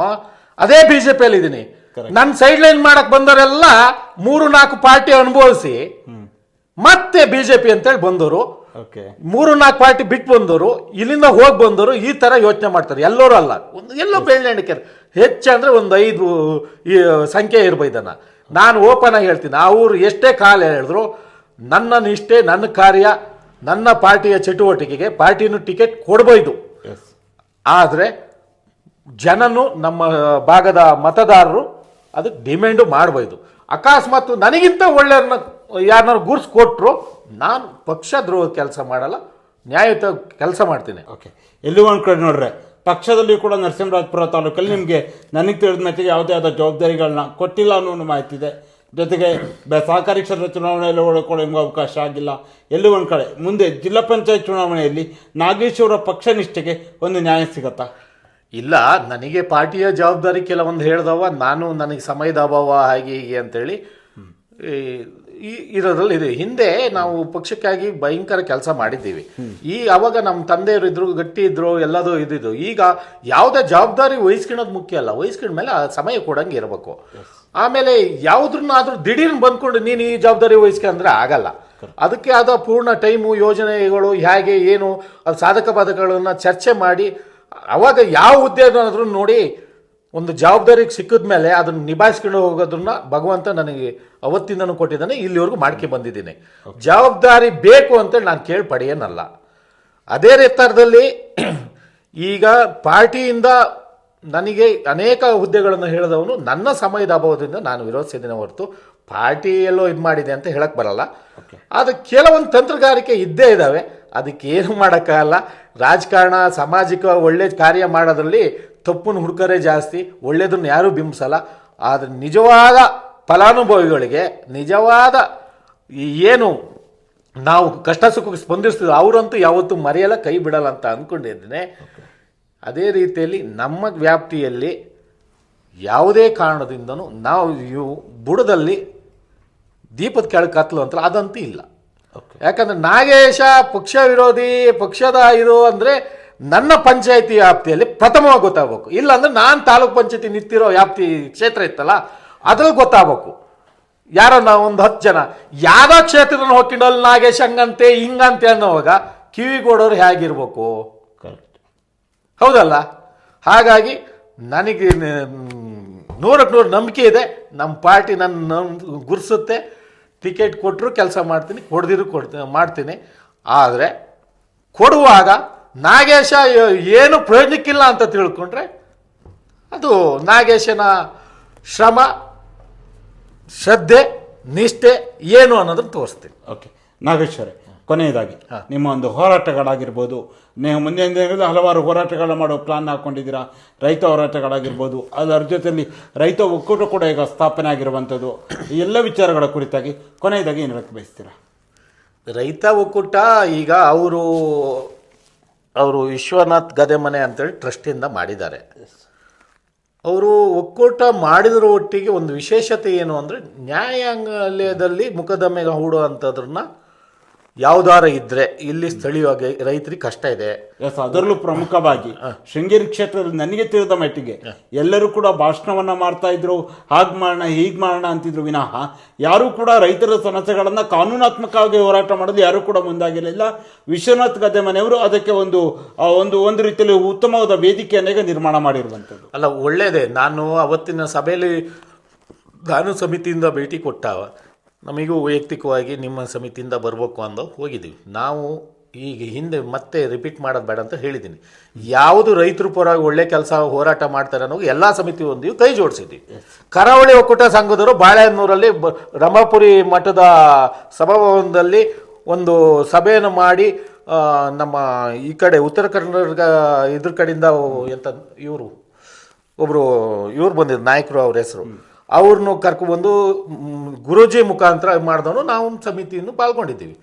ಅದೇ BJPಯಲ್ಲಿ ಇದ್ದೀನಿ. ನನ್ನ ಸೈಡ್ ಲೈನ್ ಮಾಡಕ್ ಬಂದವರೆಲ್ಲ 3-4 ಪಾರ್ಟಿ ಅನುಭವಿಸಿ ಮತ್ತೆ BJP ಅಂತೇಳಿ ಬಂದವರು, 3-4 ಪಾರ್ಟಿ ಬಿಟ್ಟು ಬಂದವರು, ಇಲ್ಲಿಂದ ಹೋಗಿ ಬಂದವರು ಈ ತರ ಯೋಚನೆ ಮಾಡ್ತಾರೆ. ಎಲ್ಲರೂ ಅಲ್ಲ, ಎಲ್ಲೋ ಬೆಳ್ಳೆಣಿಕೆ ಹೆಚ್ಚಂದ್ರೆ ಒಂದು 5 ಸಂಖ್ಯೆ ಇರ್ಬೋದನ್ನ. ನಾನು ಓಪನ್ ಆಗಿ ಹೇಳ್ತೀನಿ, ಅವ್ರು ಎಷ್ಟೇ ಕಾಲ ಹೇಳಿದ್ರು ನನ್ನ ನಿಷ್ಠೆ, ನನ್ನ ಕಾರ್ಯ, ನನ್ನ ಪಾರ್ಟಿಯ ಚಟುವಟಿಕೆಗೆ ಪಾರ್ಟಿನೂ ಟಿಕೆಟ್ ಕೊಡ್ಬೋದು. ಆದರೆ ಜನನು ನಮ್ಮ ಭಾಗದ ಮತದಾರರು ಅದಕ್ಕೆ ಡಿಮ್ಯಾಂಡು ಮಾಡ್ಬೋದು. ಅಕಸ್ಮಾತ್ ನನಗಿಂತ ಒಳ್ಳೆಯವ್ರನ್ನ ಯಾರನ್ನಾರು ಗುರ್ಸ್ಕೊಟ್ರು ನಾನು ಪಕ್ಷ ದ್ರೋಹ ಕೆಲಸ ಮಾಡಲ್ಲ, ನ್ಯಾಯಯುತ ಕೆಲಸ ಮಾಡ್ತೀನಿ. ಓಕೆ, ಎಲ್ಲೂ ಒಂದು ಕಡೆ ನೋಡ್ರೆ ಪಕ್ಷದಲ್ಲಿ ಕೂಡ ನರಸಿಂಹರಾಜಪುರ ತಾಲೂಕಲ್ಲಿ ನಿಮಗೆ ನನಗೆ ತಿಳಿದ ಮಟ್ಟಿಗೆ ಯಾವುದೇ ಆದ ಜವಾಬ್ದಾರಿಗಳನ್ನ ಕೊಟ್ಟಿಲ್ಲ ಅನ್ನೋ ಮಾಹಿತಿ ಇದೆ. ಜೊತೆಗೆ ಸಹಕಾರಿ ಕ್ಷೇತ್ರ ಚುನಾವಣೆಯಲ್ಲಿ ಓಡಿಕೊಳ್ಳೋ ನಿಮ್ಗೆ ಅವಕಾಶ ಆಗಿಲ್ಲ. ಎಲ್ಲೂ ಒಂದು ಕಡೆ ಮುಂದೆ ಜಿಲ್ಲಾ ಪಂಚಾಯತ್ ಚುನಾವಣೆಯಲ್ಲಿ ನಾಗೇಶ್ ಅವರ ಪಕ್ಷನಿಷ್ಠೆಗೆ ಒಂದು ನ್ಯಾಯ ಸಿಗತ್ತಾ? ಇಲ್ಲ, ನನಗೆ ಪಾರ್ಟಿಯ ಜವಾಬ್ದಾರಿ ಕೆಲವೊಂದು ಹೇಳ್ದವ, ನನಗೆ ಸಮಯದ ಅಭಾವ ಹಾಗೆ ಹೀಗೆ ಅಂತೇಳಿ ಇರೋದ್ರಲ್ಲಿ ಇದೆ. ಹಿಂದೆ ನಾವು ಪಕ್ಷಕ್ಕಾಗಿ ಭಯಂಕರ ಕೆಲಸ ಮಾಡಿದ್ದೀವಿ. ಅವಾಗ ನಮ್ಮ ತಂದೆಯವರು ಇದ್ರು, ಗಟ್ಟಿ ಇದ್ರು, ಎಲ್ಲದೂ ಇದ್ದಿದ್ದು. ಈಗ ಯಾವುದೇ ಜವಾಬ್ದಾರಿ ವಹಿಸ್ಕೊಳ್ಳೋದು ಮುಖ್ಯ ಅಲ್ಲ, ವಹಿಸ್ಕೊಂಡ ಮೇಲೆ ಆ ಸಮಯ ಕೊಡಂಗೆ ಇರಬೇಕು. ಆಮೇಲೆ ಯಾವುದ್ರನ್ನಾದ್ರೂ ದಿಢೀರ್ನ ಬಂದ್ಕೊಂಡು ನೀನು ಈ ಜವಾಬ್ದಾರಿ ವಹಿಸ್ಕೊಂಡ್ರೆ ಆಗಲ್ಲ. ಅದಕ್ಕೆ ಆದ ಪೂರ್ಣ ಟೈಮು, ಯೋಜನೆಗಳು ಹೇಗೆ ಏನು, ಅದು ಸಾಧಕ ಬಾಧಕಗಳನ್ನ ಚರ್ಚೆ ಮಾಡಿ ಅವಾಗ ಯಾವ ಹುದ್ದೆನಾದ್ರೂ ನೋಡಿ ಒಂದು ಜವಾಬ್ದಾರಿಗೆ ಸಿಕ್ಕಿದ ಮೇಲೆ ಅದನ್ನು ನಿಭಾಯಿಸ್ಕೊಂಡು ಹೋಗೋದನ್ನ ಭಗವಂತ ನನಗೆ ಅವತ್ತಿಂದನೂ ಕೊಟ್ಟಿದ್ದಾನೆ, ಇಲ್ಲಿವರೆಗೂ ಮಾಡ್ಕೆ ಬಂದಿದ್ದೀನಿ. ಜವಾಬ್ದಾರಿ ಬೇಕು ಅಂತೇಳಿ ನಾನು ಕೇಳಿ ಪಡೆಯೇನಲ್ಲ. ಅದೇ ರೀತಿಯಲ್ಲಿ ಈಗ ಪಾರ್ಟಿಯಿಂದ ನನಗೆ ಅನೇಕ ಹುದ್ದೆಗಳನ್ನು ಹೇಳಿದವನು ನನ್ನ ಸಮಯದ ಅಭಾವದಿಂದ ನಾನು ವಿರೋಧಿಸಿದ್ದೇನೆ ಹೊರತು ಪಾರ್ಟಿ ಎಲ್ಲೋ ಇದು ಮಾಡಿದೆ ಅಂತ ಹೇಳಕ್ ಬರಲ್ಲ. ಆದರೆ ಕೆಲವೊಂದು ತಂತ್ರಗಾರಿಕೆ ಇದ್ದೇ ಇದ್ದಾವೆ, ಅದಕ್ಕೆ ಏನು ಮಾಡೋಕ್ಕಾಗಲ್ಲ. ರಾಜಕಾರಣ, ಸಾಮಾಜಿಕ ಒಳ್ಳೆ ಕಾರ್ಯ ಮಾಡೋದ್ರಲ್ಲಿ ತಪ್ಪನ್ನು ಹುಡುಕರೇ ಜಾಸ್ತಿ, ಒಳ್ಳೆಯದನ್ನು ಯಾರೂ ಬಿಂಬಿಸಲ್ಲ. ಆದರೆ ನಿಜವಾದ ಫಲಾನುಭವಿಗಳಿಗೆ, ನಿಜವಾದ ಏನು ನಾವು ಕಷ್ಟ ಸುಖಕ್ಕೆ ಸ್ಪಂದಿಸ್ತೀವಿ ಅವರಂತೂ ಯಾವತ್ತೂ ಮರೆಯಲ್ಲ, ಕೈ ಬಿಡಲ್ಲ ಅಂತ ಅಂದ್ಕೊಂಡಿದ್ದೇನೆ. ಅದೇ ರೀತಿಯಲ್ಲಿ ನಮ್ಮ ವ್ಯಾಪ್ತಿಯಲ್ಲಿ ಯಾವುದೇ ಕಾರಣದಿಂದನೂ ನಾವು ಬುಡದಲ್ಲಿ ದೀಪದ ಕೆಳಗೆ ಕತ್ತಲು ಅಂತಲ್ಲ ಅದಂತೂ ಇಲ್ಲ. ಯಾಕಂದ್ರೆ ನಾಗೇಶ ಪಕ್ಷ ವಿರೋಧಿ, ಪಕ್ಷದ ಇದು ಅಂದರೆ ನನ್ನ ಪಂಚಾಯತಿ ವ್ಯಾಪ್ತಿಯಲ್ಲಿ ಪ್ರಥಮವಾಗಿ ಗೊತ್ತಾಗಬೇಕು. ಇಲ್ಲಾಂದ್ರೆ ನಾನು ತಾಲೂಕ್ ಪಂಚಾಯತಿ ನಿಂತಿರೋ ವ್ಯಾಪ್ತಿ ಕ್ಷೇತ್ರ ಇತ್ತಲ್ಲ ಅದ್ರಲ್ಲಿ ಗೊತ್ತಾಗಬೇಕು. ಯಾರನ್ನ ಒಂದು 10 ಜನ ಯಾವ್ದೋ ಕ್ಷೇತ್ರದಲ್ಲಿ ಹೋಗ್ಕೊಂಡು ಅಲ್ಲಿ ನಾಗೇಶ್ ಹಂಗಂತೆ ಹಿಂಗಂತೆ ಅನ್ನೋವಾಗ ಕಿವಿಗೋಡೋರು ಹೇಗಿರ್ಬೇಕು? ಕರೆಕ್ಟ್. ಹೌದಲ್ಲ? ಹಾಗಾಗಿ ನನಗೆ 100ಕ್ಕೆ 100 ನಂಬಿಕೆ ಇದೆ. ನಮ್ಮ ಪಾರ್ಟಿ ನನ್ನ ಗುರ್ಸುತ್ತೆ. ಟಿಕೆಟ್ ಕೊಟ್ಟರು ಕೆಲಸ ಮಾಡ್ತೀನಿ, ಕೊಡ್ದಿರು ಮಾಡ್ತೀನಿ. ಆದರೆ ಕೊಡುವಾಗ ನಾಗೇಶ ಏನು ಪ್ರಯೋಜನಕ್ಕಿಲ್ಲ ಅಂತ ತಿಳ್ಕೊಂಡ್ರೆ ಅದು ನಾಗೇಶನ ಶ್ರಮ, ಶ್ರದ್ಧೆ, ನಿಷ್ಠೆ ಏನು ಅನ್ನೋದನ್ನು ತೋರಿಸ್ತೀನಿ. ಓಕೆ ನಾಗೇಶ್ವರೇ, ಕೊನೆಯದಾಗಿ ನಿಮ್ಮ ಒಂದು ಹೋರಾಟಗಳಾಗಿರ್ಬೋದು, ನೀವು ಮುಂದಿನ ದಿನಗಳಲ್ಲಿ ಹಲವಾರು ಹೋರಾಟಗಳನ್ನ ಮಾಡೋ ಪ್ಲಾನ್ ಹಾಕ್ಕೊಂಡಿದ್ದೀರಾ. ರೈತ ಹೋರಾಟಗಳಾಗಿರ್ಬೋದು, ಅದರ ಜೊತೆಯಲ್ಲಿ ರೈತ ಒಕ್ಕೂಟ ಕೂಡ ಈಗ ಸ್ಥಾಪನೆ ಆಗಿರುವಂಥದ್ದು, ಈ ಎಲ್ಲ ವಿಚಾರಗಳ ಕುರಿತಾಗಿ ಕೊನೆಯದಾಗಿ ಏನು ಹೇಳಕ್ಕೆ ಬಯಸ್ತೀರಾ? ರೈತ ಒಕ್ಕೂಟ ಈಗ ಅವರು ವಿಶ್ವನಾಥ್ ಗದೆಮನೆ ಅಂತೇಳಿ ಟ್ರಸ್ಟಿಂದ ಮಾಡಿದ್ದಾರೆ. ಅವರು ಒಕ್ಕೂಟ ಮಾಡಿದ್ರ ಒಟ್ಟಿಗೆ ಒಂದು ವಿಶೇಷತೆ ಏನು ಅಂದರೆ, ನ್ಯಾಯಾಲಯದಲ್ಲಿ ಮೊಕದ್ದಮೆಗೆ ಹೂಡುವಂಥದ್ರನ್ನ ಯಾವ್ದಾರ ಇದ್ರೆ ಇಲ್ಲಿ ಸ್ಥಳೀಯವಾಗಿ ರೈತರಿಗೆ ಕಷ್ಟ ಇದೆ. ಎಸ್, ಅದರಲ್ಲೂ ಪ್ರಮುಖವಾಗಿ ಶೃಂಗೇರಿ ಕ್ಷೇತ್ರದಲ್ಲಿ ನನಗೆ ತಿಳಿದ ಮಟ್ಟಿಗೆ ಎಲ್ಲರೂ ಕೂಡ ಭಾಷಣವನ್ನ ಮಾಡ್ತಾ ಇದ್ರು, ಹಾಗೆ ಮಾಡೋಣ ಹೀಗೆ ಮಾಡೋಣ ಅಂತಿದ್ರು ವಿನಃ ಯಾರೂ ಕೂಡ ರೈತರ ಸಮಸ್ಯೆಗಳನ್ನ ಕಾನೂನಾತ್ಮಕವಾಗಿ ಹೋರಾಟ ಮಾಡೋದು ಯಾರೂ ಕೂಡ ಮುಂದಾಗಿರಲಿಲ್ಲ. ವಿಶ್ವನಾಥ್ ಗದ್ದೆಮನೆಯವರು ಅದಕ್ಕೆ ಒಂದು ರೀತಿಯಲ್ಲಿ ಉತ್ತಮವಾದ ವೇದಿಕೆಯನ್ನ ನಿರ್ಮಾಣ ಮಾಡಿರುವಂಥದ್ದು. ಅಲ್ಲ, ಒಳ್ಳೇದೇ. ನಾನು ಅವತ್ತಿನ ಸಭೆಯಲ್ಲಿ ನಾನು ಸಮಿತಿಯಿಂದ ಭೇಟಿ ಕೊಟ್ಟಾವ, ನಮಗೂ ವೈಯಕ್ತಿಕವಾಗಿ ನಿಮ್ಮ ಸಮಿತಿಯಿಂದ ಬರಬೇಕು ಅಂದು ಹೋಗಿದ್ದೀವಿ. ನಾವು ಈಗ ಹಿಂದೆ ಮತ್ತೆ ರಿಪೀಟ್ ಮಾಡೋದು ಬೇಡ ಅಂತ ಹೇಳಿದ್ದೀನಿ. ಯಾವುದು ರೈತರ ಪರವಾಗಿ ಒಳ್ಳೆ ಕೆಲಸ ಹೋರಾಟ ಮಾಡ್ತಾರೆ ಅನ್ನೋ ಎಲ್ಲ ಸಮಿತಿ ಹೊಂದಿವಿ, ಕೈ ಜೋಡಿಸಿದ್ವಿ. ಕರಾವಳಿ ಒಕ್ಕೂಟ ಸಂಘದವರು ಬಾಳೆಹೊನ್ನೂರಲ್ಲಿ ರಮಾಪುರಿ ಮಠದ ಸಭಾಭವನದಲ್ಲಿ ಒಂದು ಸಭೆಯನ್ನು ಮಾಡಿ ನಮ್ಮ ಈ ಕಡೆ ಉತ್ತರ ಕರ್ನಾಟಕ ಇದ್ರ ಕಡೆಯಿಂದ ಎಂತ ಇವರು ಬಂದಿದ್ರು ನಾಯಕರು, ಅವ್ರ ಹೆಸರು, ಅವ್ರನ್ನು ಕರ್ಕೊಬಂದು ಗುರೂಜಿ ಮುಖಾಂತರ ಮಾಡಿದವನು ನಾವು ಸಮಿತಿಯನ್ನು ಪಾಲ್ಗೊಂಡಿದ್ದೀವಿ.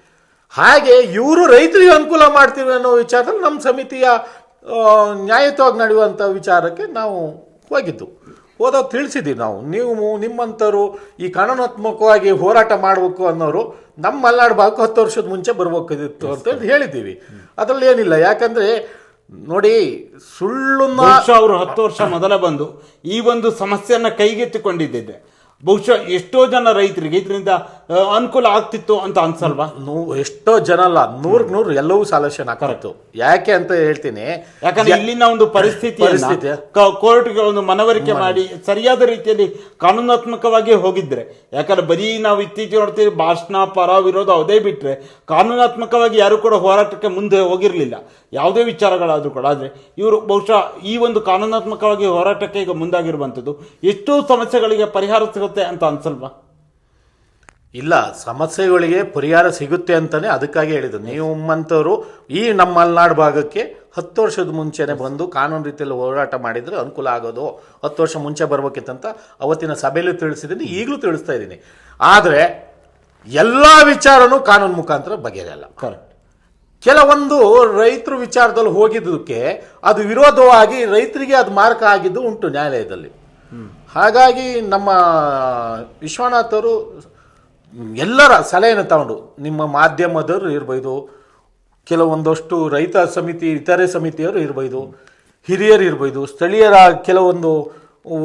ಹಾಗೆ ಇವರು ರೈತರಿಗೆ ಅನುಕೂಲ ಮಾಡ್ತೀವಿ ಅನ್ನೋ ವಿಚಾರದಲ್ಲಿ ನಮ್ಮ ಸಮಿತಿಯ ನ್ಯಾಯಯುತವಾಗಿ ನಡೆಯುವಂಥ ವಿಚಾರಕ್ಕೆ ನಾವು ಹೋದಾಗ ತಿಳಿಸಿದ್ದೀವಿ. ನೀವು ನಿಮ್ಮಂಥವ್ರು ಈ ಕಾನೂನಾತ್ಮಕವಾಗಿ ಹೋರಾಟ ಮಾಡಬೇಕು ಅನ್ನೋರು ನಮ್ಮ ಮಲೆನಾಡು ಭಾಗಕ್ಕೆ 10 ವರ್ಷದ ಮುಂಚೆ ಬರ್ಬೇಕಿತ್ತು ಅಂತ ಹೇಳಿದ್ದೀವಿ. ಅದರಲ್ಲಿ ಏನಿಲ್ಲ. ಯಾಕಂದರೆ ನೋಡಿ, ಸುಳ್ಳನ್ನ ಅವರು 10 ವರ್ಷ ಮೊದಲ ಬಂದು ಈ ಒಂದು ಸಮಸ್ಯೆಯನ್ನ ಕೈಗೆತ್ತಿಕೊಂಡಿದ್ದೆ ಬಹುಶಃ ಎಷ್ಟೋ ಜನ ರೈತರಿಗೆ ಇದರಿಂದ ಅನುಕೂಲ ಆಗ್ತಿತ್ತು ಅಂತ ಅನ್ಸಲ್ವಾ? ಎಷ್ಟೋ ಜನ ಅಲ್ಲ, 100% ಎಲ್ಲವೂ ಸಾಲ್ಯೂಷನ್ ಆಗ್ತಿತ್ತು. ಯಾಕೆ ಅಂತ ಹೇಳ್ತೀನಿ. ಯಾಕಂದ್ರೆ ಇಲ್ಲಿನ ಒಂದು ಪರಿಸ್ಥಿತಿ ಕೋರ್ಟ್ಗೆ ಒಂದು ಮನವರಿಕೆ ಮಾಡಿ ಸರಿಯಾದ ರೀತಿಯಲ್ಲಿ ಕಾನೂನಾತ್ಮಕವಾಗಿ ಹೋಗಿದ್ರೆ, ಯಾಕಂದ್ರೆ ಬರೀ ನಾವು ಇತ್ತೀಚೆಗೆ ನೋಡ್ತೀವಿ ಭಾಷಣ ಪರ ವಿರೋಧ ಅದೇ ಬಿಟ್ರೆ ಕಾನೂನಾತ್ಮಕವಾಗಿ ಯಾರು ಕೂಡ ಹೋರಾಟಕ್ಕೆ ಮುಂದೆ ಹೋಗಿರ್ಲಿಲ್ಲ ಯಾವುದೇ ವಿಚಾರಗಳಾದ್ರೂ ಕೂಡ. ಆದ್ರೆ ಇವರು ಬಹುಶಃ ಈ ಒಂದು ಕಾನೂನಾತ್ಮಕವಾಗಿ ಹೋರಾಟಕ್ಕೆ ಈಗ ಮುಂದಾಗಿರುವಂಥದ್ದು ಎಷ್ಟೋ ಸಮಸ್ಯೆಗಳಿಗೆ ಪರಿಹಾರ ಸಿಗುತ್ತೆ ಅಂತ ಅನ್ಸಲ್ವಾ? ಇಲ್ಲ, ಸಮಸ್ಯೆಗಳಿಗೆ ಪರಿಹಾರ ಸಿಗುತ್ತೆ ಅಂತಾನೆ ಅದಕ್ಕಾಗಿ ಹೇಳಿದ್ದು. ನಿಮ್ಮಂಥವ್ರು ಈ ನಮ್ಮ ಮಲೆನಾಡು ಭಾಗಕ್ಕೆ 10 ವರ್ಷದ ಮುಂಚೆನೆ ಬಂದು ಕಾನೂನು ರೀತಿಯಲ್ಲಿ ಹೋರಾಟ ಮಾಡಿದರೆ ಅನುಕೂಲ ಆಗೋದು. 10 ವರ್ಷ ಮುಂಚೆ ಬರ್ಬೇಕಿತ್ತಂತ ಅವತ್ತಿನ ಸಭೆಯಲ್ಲೂ ತಿಳಿಸಿದ್ದೀನಿ, ಈಗಲೂ ತಿಳಿಸ್ತಾ ಇದ್ದೀನಿ. ಆದರೆ ಎಲ್ಲ ವಿಚಾರನೂ ಕಾನೂನು ಮುಖಾಂತರ ಬಗೆಹರಲ್ಲ. ಕೆಲವೊಂದು ರೈತರ ವಿಚಾರದಲ್ಲಿ ಹೋಗಿದ್ದಕ್ಕೆ ಅದು ವಿರೋಧವಾಗಿ ರೈತರಿಗೆ ಅದು ಮಾರಕ ಆಗಿದ್ದು ಉಂಟು ನ್ಯಾಯಾಲಯದಲ್ಲಿ. ಹಾಗಾಗಿ ನಮ್ಮ ವಿಶ್ವನಾಥ್ ಅವರು ಎಲ್ಲರ ಸಲಹೆಯನ್ನು ತಗೊಂಡು, ನಿಮ್ಮ ಮಾಧ್ಯಮದವರು ಇರ್ಬೋದು, ಕೆಲವೊಂದಷ್ಟು ರೈತ ಸಮಿತಿ ಇತರೆ ಸಮಿತಿಯವರು ಇರ್ಬೋದು, ಹಿರಿಯರು ಇರ್ಬೋದು, ಸ್ಥಳೀಯರ ಕೆಲವೊಂದು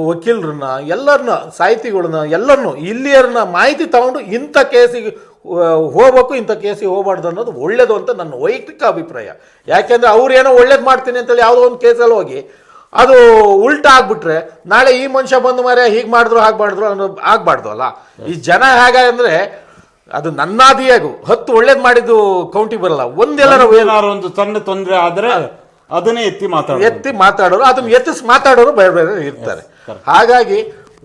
ವಕೀಲರನ್ನ, ಎಲ್ಲರನ್ನ, ಸಾಹಿತಿಗಳನ್ನ, ಎಲ್ಲರನ್ನು ಇಲ್ಲಿಯರನ್ನ ಮಾಹಿತಿ ತಗೊಂಡು ಇಂಥ ಕೇಸಿಗೆ ಹೋಗ್ಬೇಕು, ಇಂಥ ಕೇಸಿಗೆ ಹೋಗ್ಬಾರ್ದು ಅನ್ನೋದು ಒಳ್ಳೇದು ಅಂತ ನನ್ನ ವೈಯಕ್ತಿಕ ಅಭಿಪ್ರಾಯ. ಯಾಕೆಂದರೆ ಅವ್ರೇನೋ ಒಳ್ಳೇದು ಮಾಡ್ತೀನಿ ಅಂತೇಳಿ ಯಾವುದೋ ಒಂದು ಕೇಸಲ್ಲಿ ಹೋಗಿ ಅದು ಉಲ್ಟಾ ಆಗ್ಬಿಟ್ರೆ ನಾಳೆ ಈ ಮನುಷ್ಯ ಬಂದು ಮರೆ ಹೀಗೆ ಮಾಡಿದ್ರು ಹಾಗೆ ಮಾಡಿದ್ರು ಅನ್ನೋ ಆಗ್ಬಾರ್ದು ಅಲ್ಲ. ಈ ಜನ ಹೇಗಂದ್ರೆ ಅದು ನನ್ನಾದಿಯಾಗು 10 ಒಳ್ಳೇದು ಮಾಡಿದ್ದು ಕೌಂಟಿಗೆ ಬರಲ್ಲ. ಏನಾದ್ರು ಒಂದು ಸಣ್ಣ ತೊಂದರೆ ಆದ್ರೆ ಅದನ್ನೇ ಎತ್ತಿ ಮಾತಾಡೋರು, ಅದನ್ನ ಎತ್ತಿಸಿ ಮಾತಾಡೋರು ಬೇರೆ ಬೇರೆ ಇರ್ತಾರೆ. ಹಾಗಾಗಿ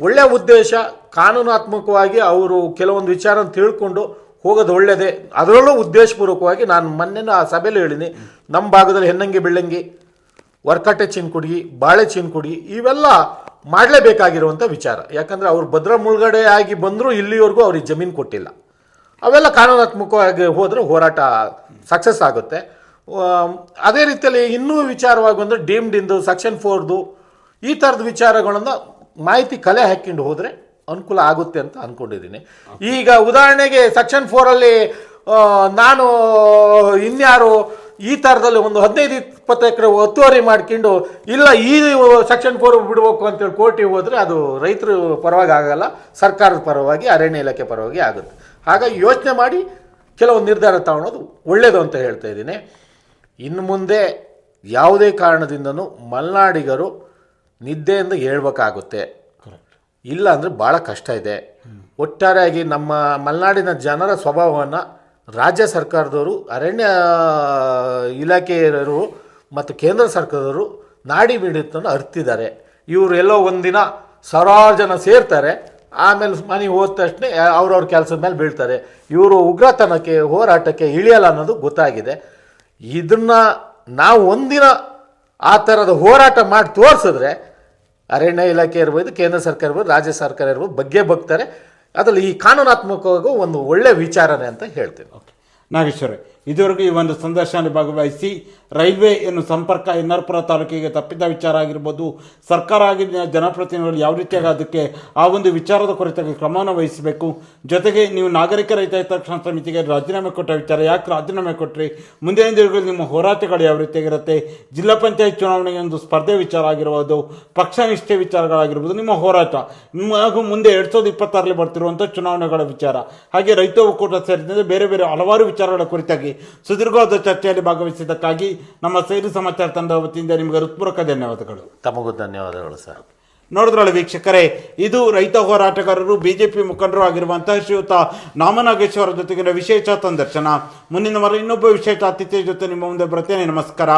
ಒಳ್ಳೆ ಉದ್ದೇಶ, ಕಾನೂನಾತ್ಮಕವಾಗಿ ಅವರು ಕೆಲವೊಂದು ವಿಚಾರ ತಿಳ್ಕೊಂಡು ಹೋಗೋದು ಒಳ್ಳೇದೇ. ಅದರಲ್ಲೂ ಉದ್ದೇಶಪೂರ್ವಕವಾಗಿ ನಾನು ಮೊನ್ನೆ ಆ ಸಭೆಯಲ್ಲಿ ಹೇಳಿನಿ, ನಮ್ಮ ಭಾಗದಲ್ಲಿ ಹೆಣ್ಣಂಗಿ ಬೆಳ್ಳಂಗಿ, ವರ್ಕಟ್ಟೆ ಚಿನ್ಕುಡಿ, ಬಾಳೆ ಚಿನ್ಕುಡಿ ಇವೆಲ್ಲ ಮಾಡಲೇಬೇಕಾಗಿರುವಂಥ ವಿಚಾರ. ಯಾಕಂದರೆ ಅವ್ರು ಭದ್ರ ಮುಳುಗಡೆ ಆಗಿ ಬಂದರೂ ಇಲ್ಲಿವರೆಗೂ ಅವ್ರಿಗೆ ಜಮೀನು ಕೊಟ್ಟಿಲ್ಲ. ಅವೆಲ್ಲ ಕಾನೂನಾತ್ಮಕವಾಗಿ ಹೋದರೆ ಹೋರಾಟ ಸಕ್ಸಸ್ ಆಗುತ್ತೆ. ಅದೇ ರೀತಿಯಲ್ಲಿ ಇನ್ನೂ ವಿಚಾರವಾಗಿ ಬಂದರೆ ಡೀಮ್ಡಿಂದು, ಸೆಕ್ಷನ್ 4ದು ಈ ಥರದ ವಿಚಾರಗಳನ್ನು ಮಾಹಿತಿ ಕಲೆ ಹಾಕ್ಕೊಂಡು ಹೋದರೆ ಅನುಕೂಲ ಆಗುತ್ತೆ ಅಂತ ಅಂದ್ಕೊಂಡಿದ್ದೀನಿ. ಈಗ ಉದಾಹರಣೆಗೆ ಸೆಕ್ಷನ್ 4ಅಲ್ಲಿ ನಾನು ಇನ್ಯಾರು ಈ ಥರದಲ್ಲಿ ಒಂದು 15-20 ಎಕರೆ ಒತ್ತುವರಿ ಮಾಡ್ಕೊಂಡು ಇಲ್ಲ ಈ ಸೆಕ್ಷನ್ 4 ಬಿಡಬೇಕು ಅಂತೇಳಿ ಕೋರ್ಟಿಗೆ ಹೋದರೆ ಅದು ರೈತರ ಪರವಾಗಿ ಆಗಲ್ಲ, ಸರ್ಕಾರದ ಪರವಾಗಿ ಅರಣ್ಯ ಇಲಾಖೆ ಪರವಾಗಿ ಆಗುತ್ತೆ. ಹಾಗಾಗಿ ಯೋಚನೆ ಮಾಡಿ ಕೆಲವೊಂದು ನಿರ್ಧಾರ ತಗೊಳ್ಳೋದು ಒಳ್ಳೆಯದು ಅಂತ ಹೇಳ್ತಾ ಇದ್ದೀನಿ. ಇನ್ನು ಮುಂದೆ ಯಾವುದೇ ಕಾರಣದಿಂದನೂ ಮಲೆನಾಡಿಗರು ನಿದ್ದೆಯಿಂದ ಹೇಳ್ಬೇಕಾಗುತ್ತೆ, ಇಲ್ಲ ಅಂದರೆ ಭಾಳ ಕಷ್ಟ ಇದೆ. ಒಟ್ಟಾರೆಯಾಗಿ ನಮ್ಮ ಮಲೆನಾಡಿನ ಜನರ ಸ್ವಭಾವವನ್ನು ರಾಜ್ಯ ಸರ್ಕಾರದವರು, ಅರಣ್ಯ ಇಲಾಖೆಯವರು ಮತ್ತು ಕೇಂದ್ರ ಸರ್ಕಾರದವರು ನಾಡಿ ಮಿಡಿತನ್ನು ಅರ್ತಿದ್ದಾರೆ. ಇವರು ಎಲ್ಲೋ ಒಂದಿನ ಸಾವಿರಾರು ಜನ ಸೇರ್ತಾರೆ, ಆಮೇಲೆ ಮನೆಗೆ ಹೋದ ತಕ್ಷಣ ಅವ್ರವ್ರ ಕೆಲಸದ ಮೇಲೆ ಬೀಳ್ತಾರೆ. ಇವರು ಉಗ್ರತನಕ್ಕೆ ಹೋರಾಟಕ್ಕೆ ಇಳಿಯಲ್ಲ ಅನ್ನೋದು ಗೊತ್ತಾಗಿದೆ. ಇದನ್ನು ನಾವು ಒಂದಿನ ಆ ಥರದ ಹೋರಾಟ ಮಾಡಿ ತೋರಿಸಿದ್ರೆ ಅರಣ್ಯ ಇಲಾಖೆ ಇರ್ಬೋದು, ಕೇಂದ್ರ ಸರ್ಕಾರ ಇರ್ಬೋದು, ರಾಜ್ಯ ಸರ್ಕಾರ ಇರ್ಬೋದು ಬಗ್ಗೆ ಬಗ್ತಾರೆ. ಅದರಲ್ಲಿ ಈ ಕಾನೂನಾತ್ಮಕವಾಗೂ ಒಂದು ಒಳ್ಳೆಯ ವಿಚಾರನೆ ಅಂತ ಹೇಳ್ತೀನಿ. ನಾಗೇಶ್ವರ, ಇದುವರೆಗೂ ಈ ಒಂದು ಸಂದರ್ಶನ ಭಾಗವಹಿಸಿ ರೈಲ್ವೆ ಏನು ಸಂಪರ್ಕ ಎನ್ನಾರ್ಪುರ ತಾಲೂಕಿಗೆ ತಪ್ಪಿದ ವಿಚಾರ ಆಗಿರ್ಬೋದು, ಸರ್ಕಾರ ಆಗಿ ಜನಪ್ರತಿನಿಧಿಗಳು ಯಾವ ರೀತಿಯಾಗಿ ಅದಕ್ಕೆ ಆ ಒಂದು ವಿಚಾರದ ಕುರಿತಾಗಿ ಕ್ರಮವನ್ನು ವಹಿಸಬೇಕು, ಜೊತೆಗೆ ನೀವು ನಾಗರಿಕ ರೈತ ಹಿತರಕ್ಷಣಾ ಸಮಿತಿಗೆ ರಾಜೀನಾಮೆ ಕೊಟ್ಟ ವಿಚಾರ, ಯಾಕೆ ರಾಜೀನಾಮೆ ಕೊಟ್ಟರೆ, ಮುಂದಿನ ದಿನಗಳಲ್ಲಿ ನಿಮ್ಮ ಹೋರಾಟಗಳು ಯಾವ ರೀತಿಯಾಗಿರುತ್ತೆ, ಜಿಲ್ಲಾ ಪಂಚಾಯತ್ ಚುನಾವಣೆಗೆ ಒಂದು ಸ್ಪರ್ಧೆ ವಿಚಾರ ಆಗಿರ್ಬೋದು, ಪಕ್ಷ ನಿಷ್ಠೆ ವಿಚಾರಗಳಾಗಿರ್ಬೋದು, ನಿಮ್ಮ ಹೋರಾಟ ಹಾಗೂ ಮುಂದೆ 2026ರಲ್ಲಿ ಬರ್ತಿರುವಂಥ ಚುನಾವಣೆಗಳ ವಿಚಾರ, ಹಾಗೆ ರೈತ ಒಕ್ಕೂಟ ಸೇರಿದಂತೆ ಬೇರೆ ಬೇರೆ ಹಲವಾರು ವಿಚಾರಗಳ ಕುರಿತಾಗಿ ಸುದೀರ್ಘವಾದ ಚರ್ಚೆಯಲ್ಲಿ ಭಾಗವಹಿಸಿದ್ದಕ್ಕಾಗಿ ನಮ್ಮ ಸೇರಿ ಸಮಾಚಾರ ತಂಡದ ವತಿಯಿಂದ ನಿಮಗೆ ಹೃತ್ಪೂರ್ವಕ ಧನ್ಯವಾದಗಳು. ತಮಗೂ ಧನ್ಯವಾದಗಳು ಸರ್. ನೋಡಿದ್ರಲ್ಲ ವೀಕ್ಷಕರೇ, ಇದು ರೈತ ಹೋರಾಟಗಾರರು ಬಿಜೆಪಿ ಮುಖಂಡರು ಆಗಿರುವಂತಹ ಶ್ರೀಯುತ ನಾಮನಾಗೇಶ್ವರ ಜೊತೆಗಿನ ವಿಶೇಷ ಸಂದರ್ಶನ. ಮುಂದಿನ ವಾರ ಇನ್ನೊಬ್ಬ ವಿಶೇಷ ಅತಿಥಿಯ ಜೊತೆ ನಿಮ್ಮ ಮುಂದೆ ಬರ್ತೇನೆ. ನಮಸ್ಕಾರ.